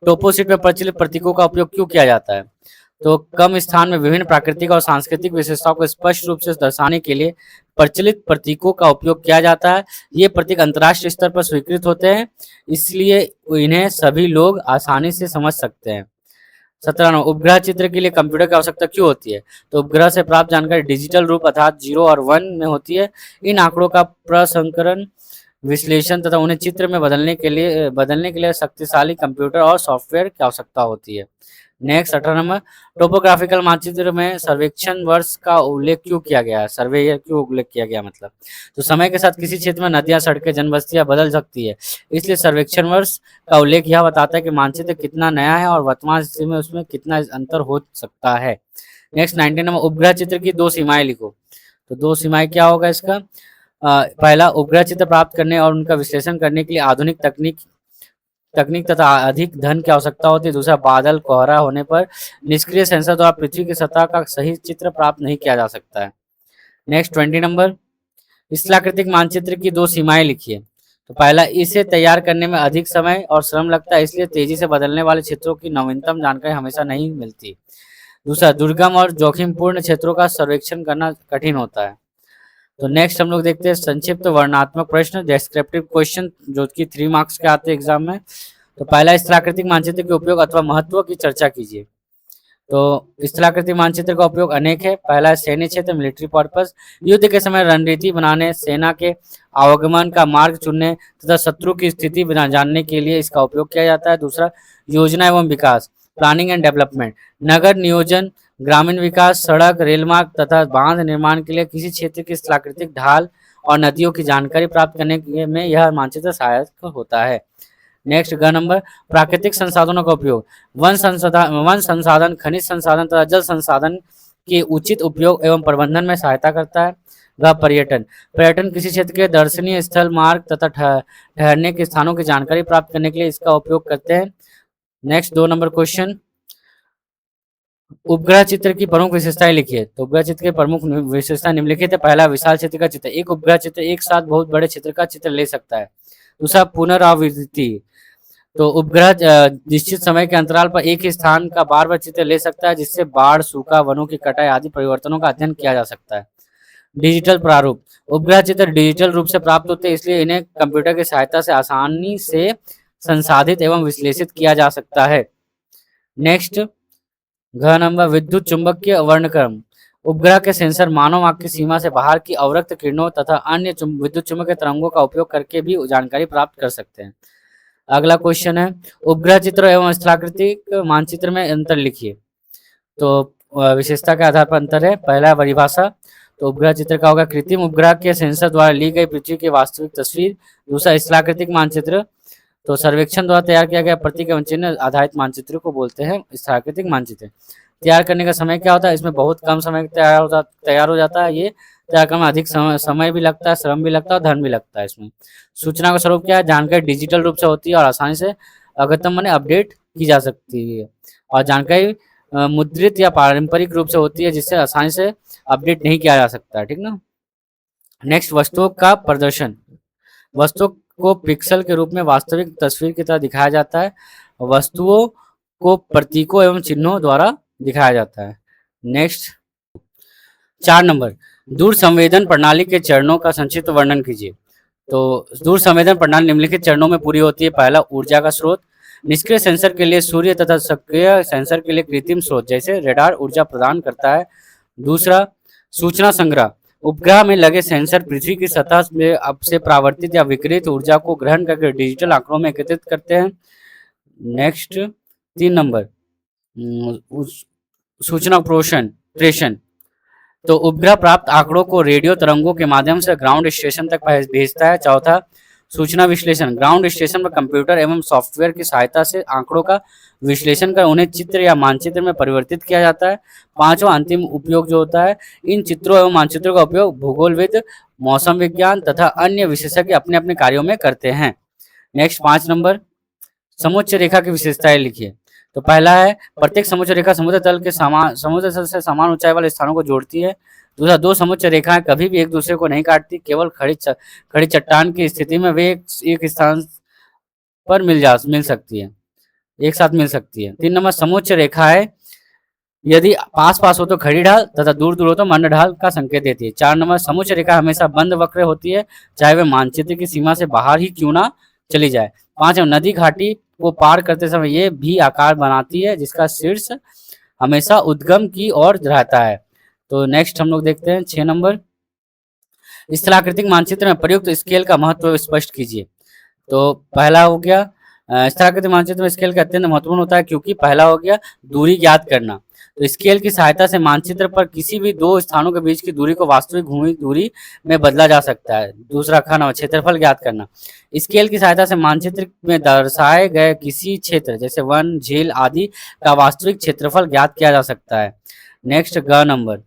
टोपोशीट में प्रचलित प्रतीकों का उपयोग क्यों किया जाता है। तो कम स्थान में विभिन्न प्राकृतिक और सांस्कृतिक विशेषताओं को स्पष्ट रूप से दर्शाने के लिए प्रचलित प्रतीकों का उपयोग किया जाता है। ये प्रतीक अंतर्राष्ट्रीय स्तर पर स्वीकृत होते हैं, इसलिए इन्हें सभी लोग आसानी से समझ सकते हैं। 17 नंबर, उपग्रह चित्र के लिए कंप्यूटर की आवश्यकता क्यों होती है। तो उपग्रह से प्राप्त जानकारी डिजिटल रूप अर्थात 0 और 1 में होती है। इन आंकड़ों का प्रसंस्करण, विश्लेषण तथा उन्हें चित्र में बदलने के लिए शक्तिशाली कंप्यूटर और सॉफ्टवेयर की आवश्यकता होती है। नेक्स्ट 18 नंबर, टोपोग्राफिकल मानचित्र में सर्वेक्षण वर्ष का उल्लेख क्यों किया गया है, सर्वे क्यों उल्लेख किया गया मतलब। तो समय के साथ किसी क्षेत्र में नदियां, सड़कें, जनबस्तियां बदल सकती है, इसलिए सर्वेक्षण वर्ष का उल्लेख यह बताता है कि मानचित्र कितना नया है और वर्तमान स्थिति में उसमें कितना अंतर हो सकता है। नेक्स्ट 19 नंबर, उपग्रह चित्र की दो सीमाएं लिखो। तो दो सीमाएं क्या होगा इसका, पहला, उपग्रह चित्र प्राप्त करने और उनका विश्लेषण करने के लिए आधुनिक तकनीक तथा अधिक धन की आवश्यकता होती है। दूसरा, बादल कोहरा होने पर निष्क्रिय सेंसर द्वारा पृथ्वी की सतह का सही चित्र प्राप्त नहीं किया जा सकता है। नेक्स्ट 20 नंबर, स्थलाकृतिक मानचित्र की दो सीमाएं लिखिए। तो पहला, इसे तैयार करने में अधिक समय और श्रम लगता है, इसलिए तेजी से बदलने वाले क्षेत्रों की नवीनतम जानकारी हमेशा नहीं मिलती। दूसरा, दुर्गम और जोखिमपूर्ण क्षेत्रों का सर्वेक्षण करना कठिन होता है। तो नेक्स्ट हम लोग देखते हैं संक्षिप्त वर्णनात्मक प्रश्न, डेस्क्रिप्टिव क्वेश्चन, जो कि 3 मार्क्स के आते हैं एग्जाम में। तो पहला, स्थलाकृतिक मानचित्र के उपयोग अथवा महत्व की चर्चा कीजिए। तो स्थलाकृतिक मानचित्र का उपयोग अनेक है। पहला है सैन्य क्षेत्र, मिलिट्री पर्पस, युद्ध के समय रणनीति बनाने, सेना के आवागमन का मार्ग चुनने तथा शत्रु की स्थिति जानने के लिए इसका उपयोग किया जाता है। दूसरा, योजना एवं विकास, प्लानिंग एंड डेवलपमेंट, नगर नियोजन, ग्रामीण विकास, सड़क, रेलमार्ग तथा बांध निर्माण के लिए किसी क्षेत्र की स्थलाकृतिक ढाल और नदियों की जानकारी प्राप्त करने में यह मानचित्र सहायक होता है। नेक्स्ट ग नंबर, प्राकृतिक संसाधनों का उपयोग, वन संसाधन, खनिज संसाधन तथा जल संसाधन के उचित उपयोग एवं प्रबंधन में सहायता करता है। ग पर्यटन किसी क्षेत्र के दर्शनीय स्थल, मार्ग तथा ठहरने के स्थानों की जानकारी प्राप्त करने के लिए इसका उपयोग करते हैं। नेक्स्ट 2 नंबर क्वेश्चन, उपग्रह चित्र की प्रमुख विशेषताएं लिखिए। तो उपग्रह चित्र की प्रमुख विशेषता निम्नलिखित है। पहला, विशाल क्षेत्र का चित्र, एक उपग्रह चित्र एक साथ बहुत बड़े क्षेत्र का चित्र ले सकता है। दूसरा, पुनरावृत्ति, तो उपग्रह निश्चित समय के अंतराल पर एक ही स्थान का बार बार चित्र ले सकता है, जिससे बाढ़, सूखा, वनों की कटाई आदि परिवर्तनों का अध्ययन किया जा सकता है। डिजिटल प्रारूप, उपग्रह चित्र डिजिटल रूप से प्राप्त होते हैं, इसलिए इन्हें कंप्यूटर की सहायता से आसानी से संसाधित एवं विश्लेषित किया जा सकता है। नेक्स्ट, घ नंबर, विद्युत चुंबकीय वर्णक्रम। उपग्रह के सेंसर मानव आंख की सीमा से बाहर की अवरक्त किरणों तथा अन्य विद्युत चुंबकीय तरंगों का उपयोग करके भी जानकारी प्राप्त कर सकते हैं। अगला क्वेश्चन है, उपग्रह चित्र एवं स्थलाकृतिक मानचित्र में अंतर लिखिए। तो विशेषता के आधार पर अंतर है। पहला परिभाषा, तो उपग्रह चित्र का होगा कृत्रिम उपग्रह के सेंसर द्वारा ली गई पृथ्वी की वास्तविक तस्वीर। दूसरा स्थलाकृतिक मानचित्र, तो सर्वेक्षण द्वारा तैयार किया गया प्रतीक एवं चिन्ह आधारित मानचित्र को बोलते हैं स्थलाकृतिक मानचित्र। तैयार करने का समय क्या होता है? इसमें बहुत कम समय तैयार हो जाता है। ये तैयार करने में अधिक समय भी लगता है, श्रम भी लगता है, धन भी लगता है। इसमें सूचना का स्वरूप क्या है? जानकारी डिजिटल रूप से होती है और आसानी से अद्यतन माने अपडेट की जा सकती है। और जानकारी मुद्रित या पारंपरिक रूप से होती है, जिससे आसानी से अपडेट नहीं किया जा सकता है। ठीक ना। नेक्स्ट, वस्तुओं का प्रदर्शन। वस्तुओं को पिक्सल के रूप में वास्तविक तस्वीर की तरह दिखाया जाता है। वस्तुओं को प्रतीकों एवं चिन्हों द्वारा दिखाया जाता है। नेक्स्ट, 4 नंबर, दूर संवेदन प्रणाली के चरणों का संक्षिप्त वर्णन कीजिए। तो दूर संवेदन प्रणाली निम्नलिखित चरणों में पूरी होती है। पहला, ऊर्जा का स्रोत। निष्क्रिय सेंसर के लिए सूर्य तथा सक्रिय सेंसर के लिए कृत्रिम स्रोत जैसे रेडार ऊर्जा प्रदान करता है। दूसरा, सूचना संग्रह। उपग्रह में लगे सेंसर पृथ्वी की सतह में अब से परावर्तित या विकिरित ऊर्जा को ग्रहण करके डिजिटल आंकड़ों में एकत्रित करते हैं। नेक्स्ट, 3 नंबर, सूचना प्रेषण। तो उपग्रह प्राप्त आंकड़ों को रेडियो तरंगों के माध्यम से ग्राउंड स्टेशन तक भेजता है। चौथा, सूचना विश्लेषण। ग्राउंड स्टेशन पर कंप्यूटर एवं सॉफ्टवेयर की सहायता से आंकड़ों का विश्लेषण कर उन्हें चित्र या मानचित्र में परिवर्तित किया जाता है। पांचवा, अंतिम उपयोग जो होता है, इन चित्रों एवं मानचित्रों का उपयोग भूगोलविद, मौसम विज्ञान तथा अन्य विशेषज्ञ अपने अपने कार्यों में करते हैं। नेक्स्ट, 5 नंबर, समुच्च रेखा की विशेषताएं लिखिए। तो पहला है, प्रत्येक समुच्च रेखा समुद्र तल से समान ऊंचाई वाले स्थानों को जोड़ती है। दूसरा, दो समुच्च रेखाएं कभी भी एक दूसरे को नहीं काटती, केवल खड़ी चट्टान की स्थिति में वे एक स्थान पर मिल सकती है, एक साथ मिल सकती है। 3 नंबर, समुच्च रेखाएं यदि पास पास हो तो खड़ी ढाल तथा दूर दूर हो तो मंद ढाल का संकेत देती है। 4 नंबर, समुच्च रेखा हमेशा बंद वक्र होती है, चाहे वे मानचित्र की सीमा से बाहर ही क्यों ना चली जाए। 5, नदी घाटी को पार करते समय ये भी आकार बनाती है जिसका शीर्ष हमेशा उद्गम की ओर रहता है। तो नेक्स्ट हम लोग देखते हैं 6 नंबर, स्थलाकृतिक मानचित्र में प्रयुक्त स्केल का महत्व स्पष्ट कीजिए। तो पहला हो गया, स्थलाकृतिक मानचित्र में स्केल का अत्यंत महत्वपूर्ण होता है, क्योंकि पहला हो गया दूरी ज्ञात करना। तो स्केल की सहायता से मानचित्र पर किसी भी दो स्थानों के बीच की दूरी को वास्तविक भूमि दूरी में बदला जा सकता है। दूसरा खाना, क्षेत्रफल ज्ञात करना। स्केल की सहायता से मानचित्र में दर्शाए गए किसी क्षेत्र जैसे वन, झील आदि का वास्तविक क्षेत्रफल ज्ञात किया जा सकता है। नेक्स्ट, ग नंबर,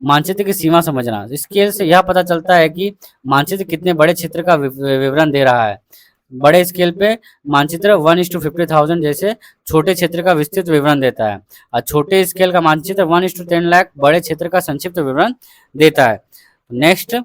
मानचित्र की सीमा समझना। स्केल से यह पता चलता है कि मानचित्र कितने बड़े क्षेत्र का विवरण दे रहा है। बड़े स्केल पे मानचित्र 1:50,000 जैसे छोटे क्षेत्र का विस्तृत विवरण देता है, और छोटे स्केल का मानचित्र 1:10 लाख बड़े क्षेत्र का संक्षिप्त विवरण देता है। नेक्स्ट,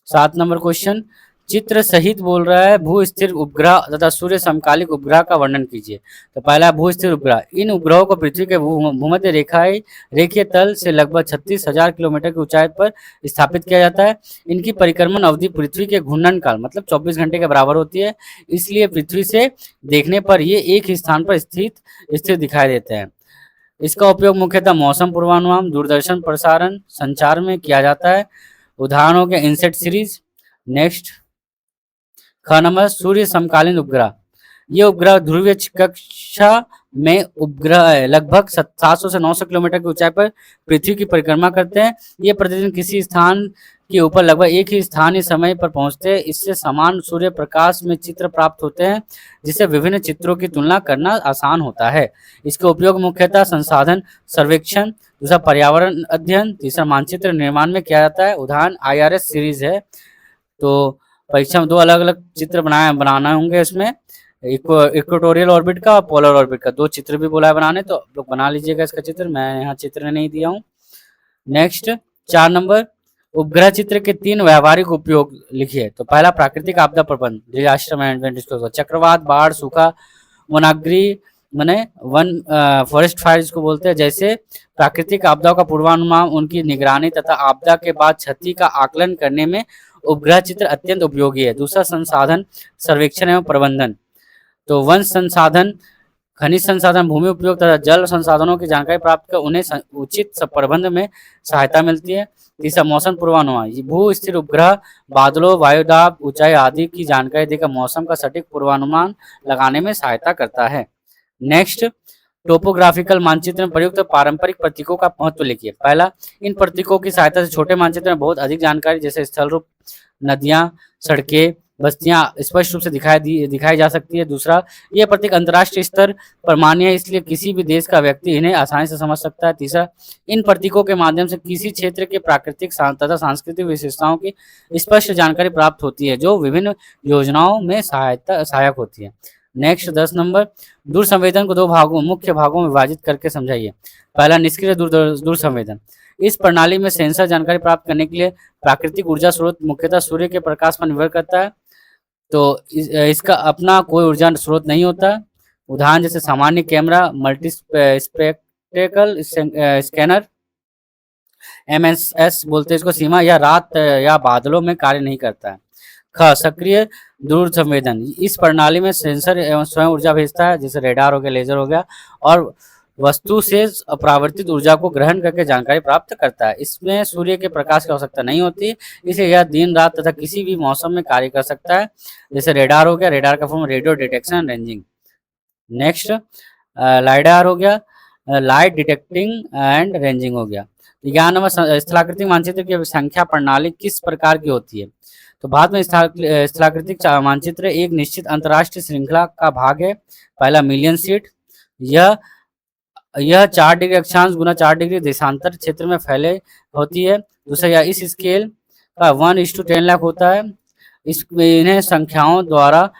7 नंबर क्वेश्चन, चित्र सहित बोल रहा है भू स्थिर उपग्रह तथा सूर्य समकालिक उपग्रह का वर्णन कीजिए। तो पहला, भू स्थिर उपग्रह। इन उपग्रहों को पृथ्वी के भूमध्य रेखीय तल से लगभग 36,000 किलोमीटर की ऊंचाई पर स्थापित किया जाता है। इनकी परिक्रमण अवधि पृथ्वी के घूर्णन काल मतलब 24 घंटे के बराबर होती है, इसलिए पृथ्वी से देखने पर ये एक ही स्थान पर स्थिर दिखाई देते हैं। इसका उपयोग मुख्यतः मौसम पूर्वानुमान, दूरदर्शन प्रसारण, संचार में किया जाता है। उदाहरण हो गया इनसेट सीरीज। नेक्स्ट, ख नंबर, सूर्य समकालीन उपग्रह। ये उपग्रह ध्रुवीय कक्षा में उपग्रह लगभग 700 से 900 किलोमीटर की ऊंचाई पर पृथ्वी की परिक्रमा करते हैं। ये प्रतिदिन किसी स्थान के ऊपर लगभग एक ही स्थानीय समय पर पहुंचते हैं। इससे समान सूर्य प्रकाश में चित्र प्राप्त होते हैं, जिससे विभिन्न चित्रों की तुलना करना आसान होता है। इसका उपयोग मुख्यतः संसाधन सर्वेक्षण, दूसरा पर्यावरण अध्ययन, तीसरा मानचित्र निर्माण में किया जाता है। उदाहरण IRS सीरीज है। तो परीक्षा में 2 अलग अलग चित्र बनाना होंगे। इसमें इक्वेटोरियल ऑर्बिट का और पोलर ऑर्बिट का 2 चित्र भी बोला है बनाने, तो आप लोग बना लीजिएगा इसका चित्र। मैं यहाँ चित्र नहीं दिया हूँ। नेक्स्ट, 4 नंबर, उपग्रह चित्र के 3 व्यावहारिक उपयोग लिखिए। तो पहला प्राकृतिक आपदा प्रबंध, डिजास्टर मैनेजमेंट इसको होता है। चक्रवात, बाढ़, सूखा, वनाग्नि माने वन फॉरेस्ट फायर जिसको बोलते हैं, जैसे प्राकृतिक आपदाओं का पूर्वानुमान, उनकी निगरानी तथा आपदा के बाद क्षति का आकलन करने में उपग्रह चित्र अत्यंत उपयोगी है। दूसरा संसाधन सर्वेक्षण एवं प्रबंधन, तो वन संसाधन, खनिज संसाधन, भूमि उपयोग तथा जल संसाधनों की जानकारी प्राप्त कर उन्हें उचित प्रबंध में सहायता मिलती है। तीसरा मौसम पूर्वानुमान, भू स्थिर उपग्रह बादलों, वायुदाब, ऊंचाई आदि की जानकारी देकर मौसम का सटीक पूर्वानुमान लगाने में सहायता करता है। नेक्स्ट, टोपोग्राफिकल मानचित्र में प्रयुक्त पारंपरिक प्रतीकों का महत्व लिखिए। पहला, इन प्रतीकों की सहायता से छोटे मानचित्र में बहुत अधिक जानकारी जैसे स्थल रूप, नदियां, सड़कें, बस्तियां स्पष्ट रूप से दिखाई जा सकती है। दूसरा, ये प्रतीक अंतर्राष्ट्रीय स्तर पर मान्य है, इसलिए किसी भी देश का व्यक्ति इन्हें आसानी से समझ सकता है। तीसरा, इन प्रतीकों के माध्यम से किसी क्षेत्र के प्राकृतिक तथा सांस्कृतिक विशेषताओं की स्पष्ट जानकारी प्राप्त होती है, जो विभिन्न योजनाओं में सहायक होती है। नेक्स्ट 10 नंबर, दूर संवेदन को 2 मुख्य भागों में विभाजित करके समझाइए। पहला, निष्क्रिय दूर संवेदन, इस प्रणाली में सेंसर जानकारी प्राप्त करने के लिए प्राकृतिक ऊर्जा स्रोत मुख्यतः सूर्य के प्रकाश पर निर्भर करता है, तो इसका अपना कोई ऊर्जा स्रोत नहीं होता। उदाहरण जैसे सामान्य camera, multi spectral scanner, MSS बोलते हैं इसको, सीमा या रात या बादलों में कार्य नहीं करता है। ख, सक्रिय दूर संवेदन, इस प्रणाली में सेंसर एवं स्वयं ऊर्जा भेजता है, जैसे रेडार हो गया, लेजर हो गया, और वस्तु से अपरावर्तित ऊर्जा को ग्रहण करके जानकारी प्राप्त करता है। इसमें सूर्य के प्रकाश की आवश्यकता नहीं होती, इसलिए यह दिन रात तथा किसी भी मौसम में कार्य कर सकता है। जैसे रेडार हो गया, रेडार का form radio detection ranging. Next, lidar हो गया, लाइट डिटेक्टिंग एंड रेंजिंग हो गया। 11 नंबर, स्थलाकृतिक मानचित्र की संख्या प्रणाली किस प्रकार की होती है। तो भारत में स्थलाकृतिक मानचित्र एक निश्चित अंतर्राष्ट्रीय श्रृंखला का भाग है। पहला, मिलियन सीट, यह 4 डिग्री अक्षांश गुना 4 डिग्री देशांतर क्षेत्र में फैले होती है। दूसरा, यह इस स्केल का 1:10 लाख होता है। इन्हें संख्याओं द्वारा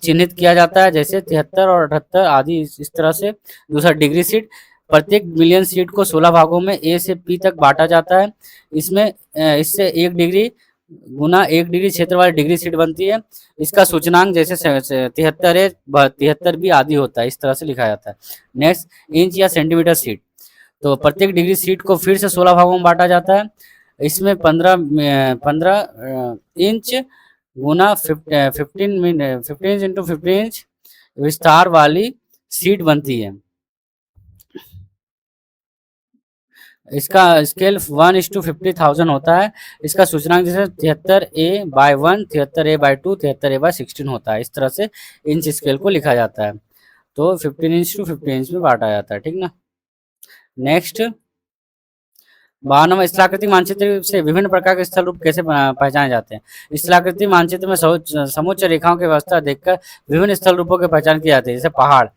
चिन्हित किया जाता है, जैसे 73 और 78 आदि इस तरह से। दूसरा, डिग्री सीट, प्रत्येक मिलियन सीट को 16 भागों में ए से पी तक बांटा जाता है। इससे 1 डिग्री गुना 1 डिग्री क्षेत्र वाली डिग्री सीट बनती है। इसका सूचनांक जैसे 73 है, 73 भी आदि होता है, इस तरह से लिखा जाता है। नेक्स्ट, इंच या सेंटीमीटर सीट, तो प्रत्येक डिग्री सीट को फिर से 16 भागों में बांटा जाता है। इसमें 15 इंच गुना 15 इंटू 15 इंच विस्तार वाली सीट बनती है। इसका स्केल 1:50,000 होता है। इसका सूचनांक जैसे 73A/1, 73A/2, 73A/16 होता है। इस तरह से इंच स्केल को लिखा जाता है। तो 15 इंच टू 15 इंच में बांटा जाता है, ठीक ना। नेक्स्ट, 12 नंबर, स्थलाकृतिक मानचित्र से विभिन्न प्रकार के स्थल रूप कैसे पहचाने जाते हैं। स्थलाकृतिक मानचित्र में समुच्च रेखाओं की व्यवस्था देखकर विभिन्न स्थल रूपों की पहचान की जाती है। जैसे पहाड़,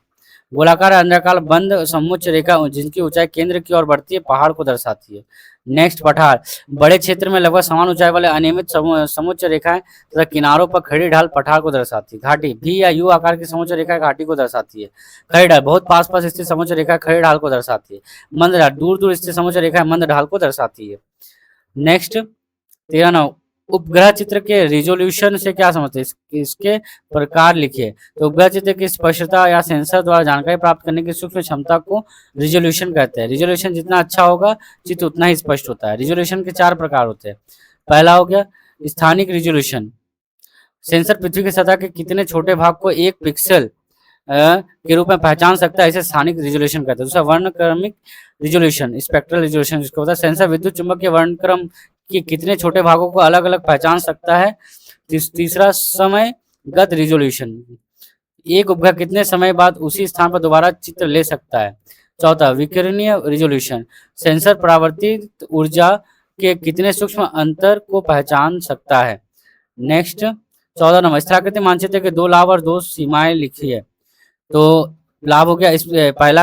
गोलाकार अंडाकार बंद समुच्च रेखा जिनकी ऊंचाई केंद्र की ओर बढ़ती है, पहाड़ को दर्शाती है। नेक्स्ट, पठार, बड़े क्षेत्र में लगभग समान ऊंचाई वाले अनियमित समुच्च रेखाएं तथा किनारों पर खड़ी ढाल पठार को दर्शाती है। घाटी, भी या यू आकार की समुच्च रेखा घाटी को दर्शाती है। खड़ी ढाल, बहुत पास पास स्थित समुच्च रेखा खड़ी ढाल को दर्शाती है। मंद ढाल, दूर दूर स्थित समुच्च रेखा मंद ढाल को दर्शाती है। नेक्स्ट, 13 नंबर, उपग्रह चित्र के रिजोल्यूशन से क्या समझते हैं, इसके प्रकार लिखिए। तो उपग्रह चित्र की स्पष्टता या सेंसर द्वारा जानकारी प्राप्त करने की सूक्ष्म क्षमता को रिजोल्यूशन कहते हैं। रिजोल्यूशन जितना अच्छा होगा चित्र उतना ही स्पष्ट होता है। रिजोल्यूशन के 4 प्रकार होते हैं। पहला हो गया स्थानिक रिजोल्यूशन, सेंसर पृथ्वी की सतह के कितने छोटे भाग को 1 पिक्सल के रूप में पहचान सकता है, इसे स्थानिक रिजोल्यूशन कहते हैं। दूसरा, वर्णक्रमिक रिजोल्यूशन, स्पेक्ट्रल रिजोल्यूशन जिसको होता है, सेंसर विद्युत चुंबकीय वर्णक्रम कि कितने छोटे भागों को अलग अलग पहचान सकता है। तीसरा, समयगत रिजोल्यूशन, एक उपग्रह कितने समय बाद उसी स्थान पर दोबारा चित्र ले सकता है। चौथा, विकिरणीय रिजोल्यूशन, सेंसर परावर्तित ऊर्जा के कितने सूक्ष्म अंतर को पहचान सकता है। नेक्स्ट, 14 नंबर, स्थलाकृतिक मानचित्र के 2 लाभ और 2 सीमाएं लिखिए। तो लाभ हो गया, इस पहला,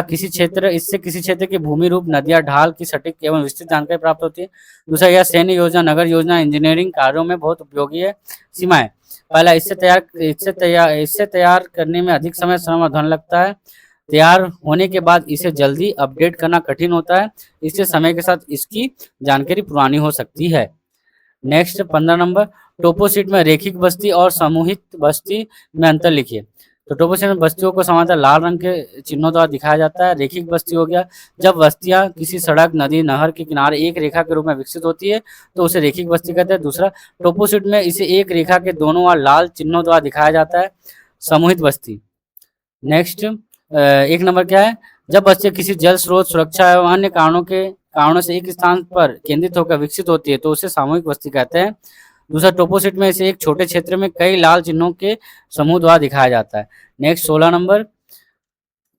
इससे किसी क्षेत्र की भूमि रूप, नदियां, ढाल की सटीक एवं विस्तृत जानकारी प्राप्त होती है। दूसरा, यह सैन्य योजना, नगर योजना, इंजीनियरिंग कार्यों में बहुत उपयोगी है। सीमाएं, पहला, इससे तैयार करने में अधिक समय, श्रम और धन लगता है। तैयार होने के बाद इसे जल्दी अपडेट करना कठिन होता है, इससे समय के साथ इसकी जानकारी पुरानी हो सकती है। नेक्स्ट 15 नंबर, टोपोशीट में रेखिक बस्ती और समूहित बस्ती में अंतर लिखिए। तो टोपोशीट में बस्तियों को समांतर लाल रंग के चिन्हों द्वारा दिखाया जाता है। रेखिक बस्ती हो गया जब बस्तियां किसी सड़क, नदी, नहर के किनारे एक रेखा के रूप में विकसित होती है तो उसे रेखिक बस्ती कहते हैं। दूसरा, टोपोशीट में इसे एक रेखा के दोनों ओर लाल चिन्हों द्वारा दिखाया जाता है, समूहित बस्ती। नेक्स्ट 1 नंबर क्या है, जब बच्चे किसी जल स्रोत, सुरक्षा एवं अन्य कारणों से एक स्थान पर केंद्रित होकर विकसित होती है तो उसे सामूहिक बस्ती कहते हैं। दूसरा, टोपोशीट में इसे एक छोटे क्षेत्र में कई लाल चिन्हों के समूह द्वारा दिखाया जाता है। नेक्स्ट 16 नंबर,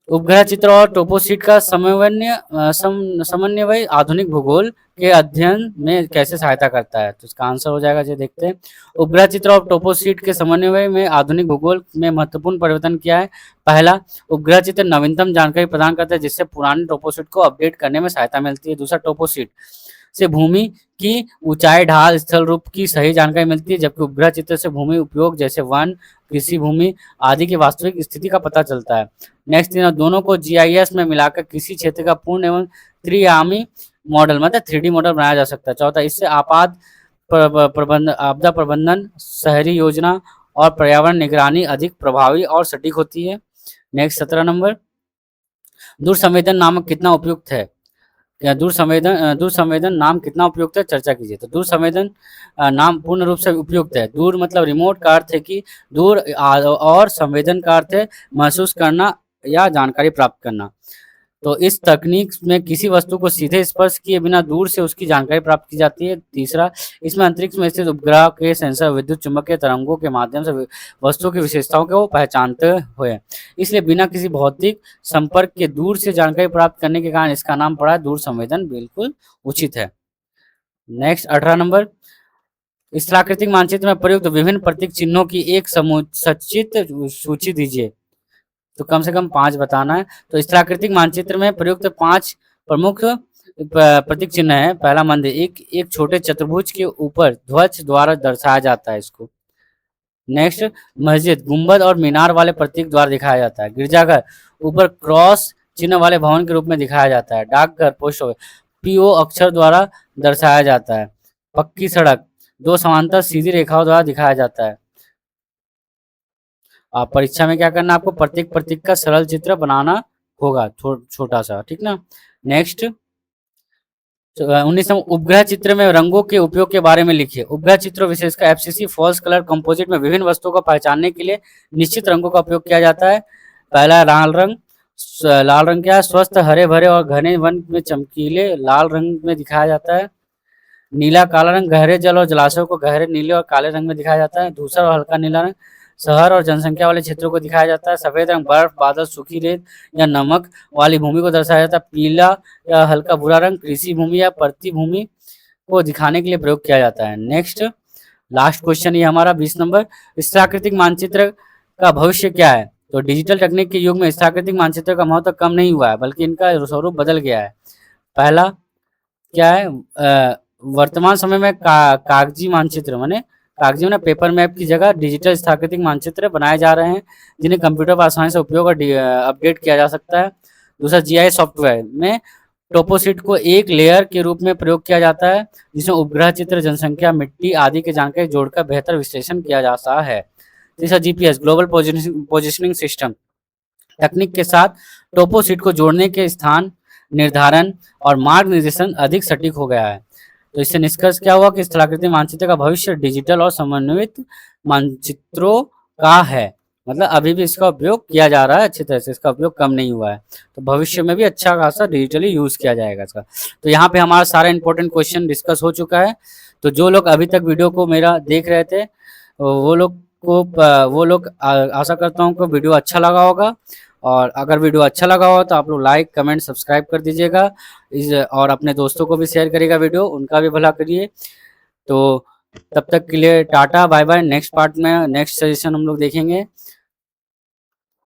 उपग्रह चित्र और टोपोशीट का समन्वय आधुनिक भूगोल के अध्ययन में कैसे सहायता करता है? तो इसका आंसर हो जाएगा, जो देखते हैं। उपग्रह चित्र और टोपोशीट के समन्वय में आधुनिक भूगोल में महत्वपूर्ण परिवर्तन किया है। पहला, उपग्रह चित्र नवीनतम जानकारी प्रदान करता है जिससे पुराने टोपोशीट को अपडेट करने में सहायता मिलती है। दूसरा, टोपोशीट से भूमि की ऊंचाई, ढाल, स्थल रूप की सही जानकारी मिलती है, जबकि उपग्रह चित्र से भूमि उपयोग जैसे वन, कृषि भूमि आदि की वास्तविक स्थिति का पता चलता है। नेक्स्ट, दोनों को जीआईएस में मिलाकर किसी क्षेत्र का पूर्ण एवं त्रिआयामी मॉडल मतलब 3D मॉडल बनाया जा सकता है। चौथा, इससे आपदा प्रबंधन, शहरी योजना और पर्यावरण निगरानी अधिक प्रभावी और सटीक होती है। नेक्स्ट 17 नंबर, दूर संवेदन नामक कितना उपयुक्त है? दूर संवेदन नाम कितना उपयुक्त है, चर्चा कीजिए। तो दूर संवेदन नाम पूर्ण रूप से उपयुक्त है। दूर मतलब रिमोट का अर्थ है कि दूर, और संवेदन का अर्थ है महसूस करना या जानकारी प्राप्त करना। तो इस तकनीक में किसी वस्तु को सीधे स्पर्श किए बिना दूर से उसकी जानकारी प्राप्त की जाती है। तीसरा, इसमें अंतरिक्ष में स्थित उपग्रह के सेंसर विद्युत चुम्बकीय तरंगों के माध्यम से वस्तु की विशेषताओं को पहचानते हुए, इसलिए बिना किसी भौतिक संपर्क के दूर से जानकारी प्राप्त करने के कारण इसका नाम पड़ा दूर संवेदन, बिल्कुल उचित है। नेक्स्ट 18 नंबर, स्थलाकृतिक मानचित्र में प्रयुक्त विभिन्न प्रतीक चिन्हों की एक समुचित सूची दीजिए। तो कम से कम 5 बताना है। तो स्थलाकृतिक मानचित्र में प्रयुक्त 5 प्रमुख प्रतीक चिन्ह है। पहला, मंदिर एक छोटे चतुर्भुज के ऊपर ध्वज द्वारा दर्शाया जाता है इसको। नेक्स्ट, मस्जिद गुंबद और मीनार वाले प्रतीक द्वारा दिखाया जाता है। गिरजाघर ऊपर क्रॉस चिन्ह वाले भवन के रूप में दिखाया जाता है। डाकघर, पोस्ट ऑफिस पीओ अक्षर द्वारा दर्शाया जाता है। पक्की सड़क 2 समांतर सीधी रेखाओं द्वारा दिखाया जाता है। आप परीक्षा में क्या करना है, आपको प्रत्येक प्रतीक का सरल चित्र बनाना होगा, छोटा सा, ठीक ना। नेक्स्ट 19 उपग्रह चित्र में रंगों के उपयोग के बारे में लिखिए। उपग्रह चित्रों विशेषकर एफसीसी फॉल्स कलर कंपोजिट में विभिन्न वस्तुओं को पहचानने के लिए निश्चित रंगों का उपयोग किया जाता है। पहला, लाल रंग क्या है, स्वस्थ हरे भरे और घने वन में चमकीले लाल रंग में दिखाया जाता है। नीला काला रंग गहरे जल और जलाशयों को गहरे नीले और काले रंग में दिखाया जाता है। दूसरा, हल्का नीला रंग शहर और जनसंख्या वाले क्षेत्रों को दिखाया जाता है। सफेद रंग बर्फ, बादल, सूखी रेत या नमक वाली भूमि को दर्शाया जाता है। पीला या हल्का भूरा रंग कृषि भूमि या परती भूमि को दिखाने के लिए प्रयोग किया जाता है। नेक्स्ट लास्ट क्वेश्चन ये हमारा 20 नंबर, स्थलाकृतिक मानचित्र का भविष्य क्या है? तो डिजिटल तकनीक के युग में स्थलाकृतिक मानचित्र का महत्व कम नहीं हुआ है बल्कि इनका स्वरूप बदल गया है। पहला क्या है, वर्तमान समय में कागजी मानचित्र माने पेपर मैप की जगह डिजिटल स्थलाकृतिक मानचित्र बनाए जा रहे हैं जिन्हें कंप्यूटर पर आसानी से उपयोग और अपडेट किया जा सकता है। दूसरा, जीआईएस सॉफ्टवेयर में टोपोशीट को एक लेयर के रूप में प्रयोग किया जाता है जिसमें उपग्रह चित्र, जनसंख्या, मिट्टी आदि की जानकारी जोड़कर बेहतर विश्लेषण किया जाता है। तीसरा, जीपीएस ग्लोबल पोजिशनिंग सिस्टम तकनीक के साथ टोपोशीट को जोड़ने के स्थान निर्धारण और मार्ग निर्देशन अधिक सटीक हो गया है। तो इससे निष्कर्ष क्या हुआ कि स्थलाकृतिक मानचित्र का भविष्य डिजिटल और समन्वित मानचित्रों का है। मतलब अभी भी इसका उपयोग किया जा रहा है अच्छी तरह से, इसका उपयोग कम नहीं हुआ है। तो भविष्य में भी अच्छा खासा डिजिटली यूज किया जाएगा इसका। तो यहाँ पे हमारा सारा इंपॉर्टेंट क्वेश्चन डिस्कस हो चुका है। तो जो लोग अभी तक वीडियो को मेरा देख रहे थे वो लोग आशा करता हूँ कि वीडियो अच्छा लगा होगा। और अगर वीडियो अच्छा लगा हो तो आप लोग लाइक, कमेंट, सब्सक्राइब कर दीजिएगा। और अपने दोस्तों को भी शेयर करिएगा वीडियो, उनका भी भला करिए। तो तब तक के लिए tata, bye bye. Next part में नेक्स्ट सजेशन हम लोग देखेंगे।